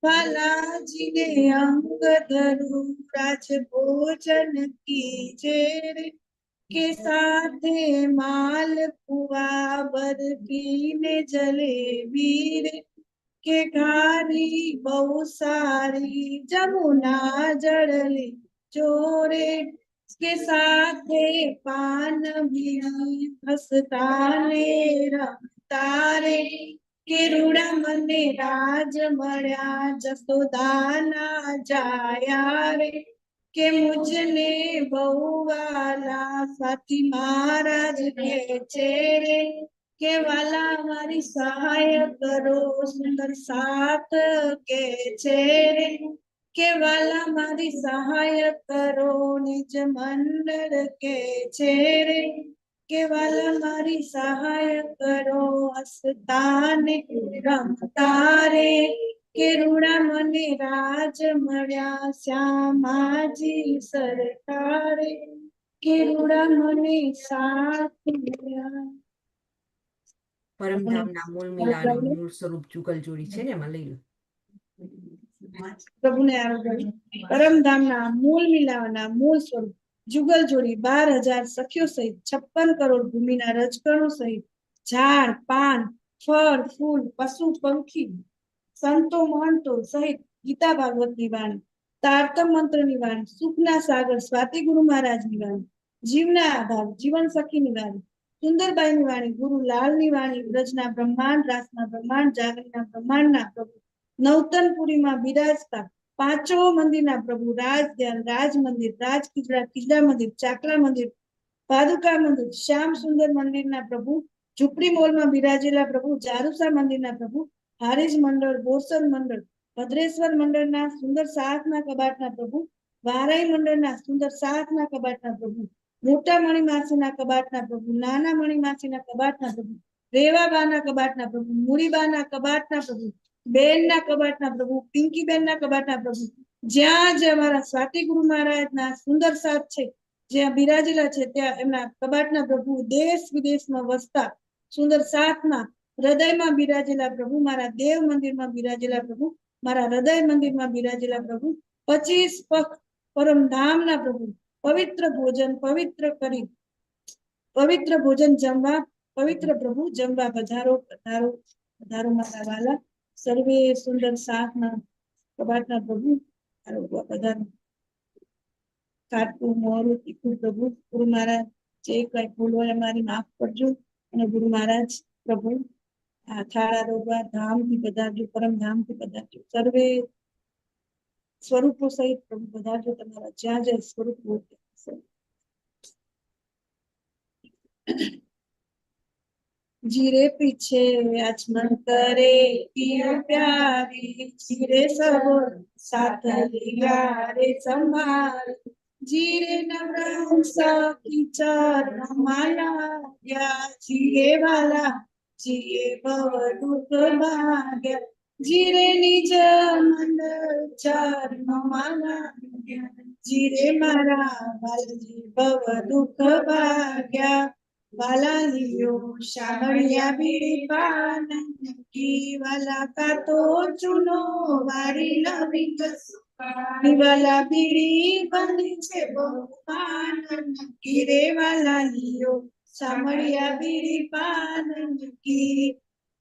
વાલાજીને અંગ ધરું રાજ ભોજન કીજે રે કે સાથે માલ પુઆ બરફી ને જલેબી રે કે ખારી બહુ સારી જમુના જળલી ચોરે કે સાથે પાન બીડી હસતા ને રમતા રે કે રૂડા મને રાજ મળ્યા જસોદાના જાયા રે કે મુજને બહુ વાલા સાથી મહારાજ કે છે રે કે વાલા મારી સહાય કરો સુંદર સાથ કે છે રે કે વાલા મારી સહાય કરો નિજ મંડળ કે છે રે કે વાલા મારી સહાય કરો હસતા ને રમતા રે કે રૂડા મને રાજ મળ્યા શ્યામાજી સરકારે કે રૂડા મને સાથ મળ્યા. પરમધામના મૂળ મિલાનું મૂળ સ્વરૂપ જુગલ જોડી છે ને એમાં લઈ લો. પ્રભુને આરોગ્ય પરમધામના મૂળ મિલાવાના મૂળ સ્વરૂપ જુગલ જોડી 12,000 સખીઓ સહિત 56 કરોડ ભૂમિના રજકણો સહિત ઝાડ પાન ફળ ફૂલ પશુ પંખી સંતો મહંતો સહિત ગીતા ભાગવતની વાણી તારતમ મંત્રની વાણી સુખના સાગર સ્વાતિ ગુરુ મહારાજની વાણી જીવના આધાર જીવન સખીની વાણી સુંદરબાઈની વાણી ગુરુ લાલની વાણી બ્રજના બ્રહ્માંડ રાસના બ્રહ્માંડ જાગરીના બ્રહ્માંડના પ્રભુ નવતનપુરીમાં બિરાજતા પાંચો મંદિરના પ્રભુ રાજ ધ્યાન રાજ મંદિર રાજ ખીજડા મંદિર ચાકલા મંદિર પાદુકા મંદિર શ્યામ સુંદર મંદિરના પ્રભુ ઝૂંપડી મોલમાં બિરાજેલા પ્રભુ જારુસા મંદિરના પ્રભુ હારીજ મંડળ બોરસદ મંડળ ભદ્રેશ્વર મંડળના સુંદર સાતના કબાટના પ્રભુ વારાઈ મંડળના સુંદર સાતના કબાટના પ્રભુ મોટા મણીમાસીના કબાટના પ્રભુ નાના મણીમાસીના કબાટના પ્રભુ રેવાબાના કબાટના પ્રભુ મૂડીબાના કબાટના પ્રભુ બેનના કબાટના પ્રભુ પિંકીબેનના કબાટના પ્રભુ જ્યાં જે અમારા સ્વાતિ ગુરુ મહારાજના સુંદર સાથ છે જ્યાં બિરાજેલા છે ત્યાં એમના કબાટના પ્રભુ દેશ વિદેશમાં વસતા સુંદર સાથના હૃદયમાં બિરાજેલા પ્રભુ મારા દેવ મંદિરમાં બિરાજેલા પ્રભુ મારા હૃદય મંદિરમાં બિરાજેલા પ્રભુ 25 પખ પરમધામના પ્રભુ પવિત્ર ભોજન પવિત્ર કરી પવિત્ર ભોજન જમવા પવિત્ર પ્રભુ જમવા પધારો પધારો પધારો મારા વાલા સર્વે સુંદર સાથના કબાટના પ્રભુ પધારો કાટું મોરું તીખું પ્રભુ ગુરુ મહારાજ જે કઈ ભૂલ હોય અમારી માફ કરજો અને ગુરુ મહારાજ પ્રભુ આ થાળા રોગવા ધામથી પધારજો પરમધામથી પધારજો સર્વે સ્વરૂપો સહિત પ્રભુ પધારજો તમારા જ્યાં જ્યાં સ્વરૂપ जीरे पीछे आचमन करे पियो प्यारे जीरे सब साथ लिया रे संभाल जीरे नवरंसा की चरण माला या जीरे वाला जिए भव दुख भाग्य जीरे निज मंडल चरण माला जीरे मारा बालजी भव दुख भाग्य वाला लियो शामड़िया बीड़ी पान की वाला का तो चुनो वारी नवी वाला बीड़ी बंदी छे बहुमान की रे वाला लियो शामड़िया बीड़ी पान की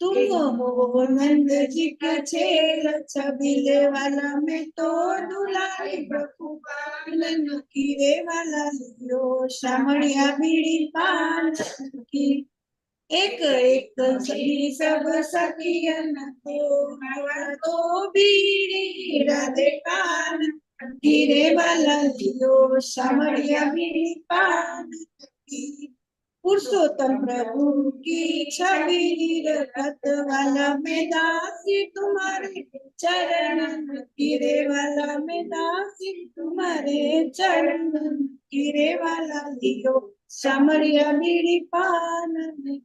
तुम हो नंद जी का छेल छबीले वाला में तो दुलारी प्रभु पालन की रे वाला लियो शामड़िया बीड़ी पान की एक एक सभी सब सखियन तो बीड़ी राधे पान की रे वाला लियो शामड़िया बीड़ी पान की पुरुषोत्तम प्रभु की छवि रखत वाला में दासी तुम्हारे चरण गिरे वाला में दासी तुम्हारे चरण गिरे वाला लियो शामड़िया बीड़ी पान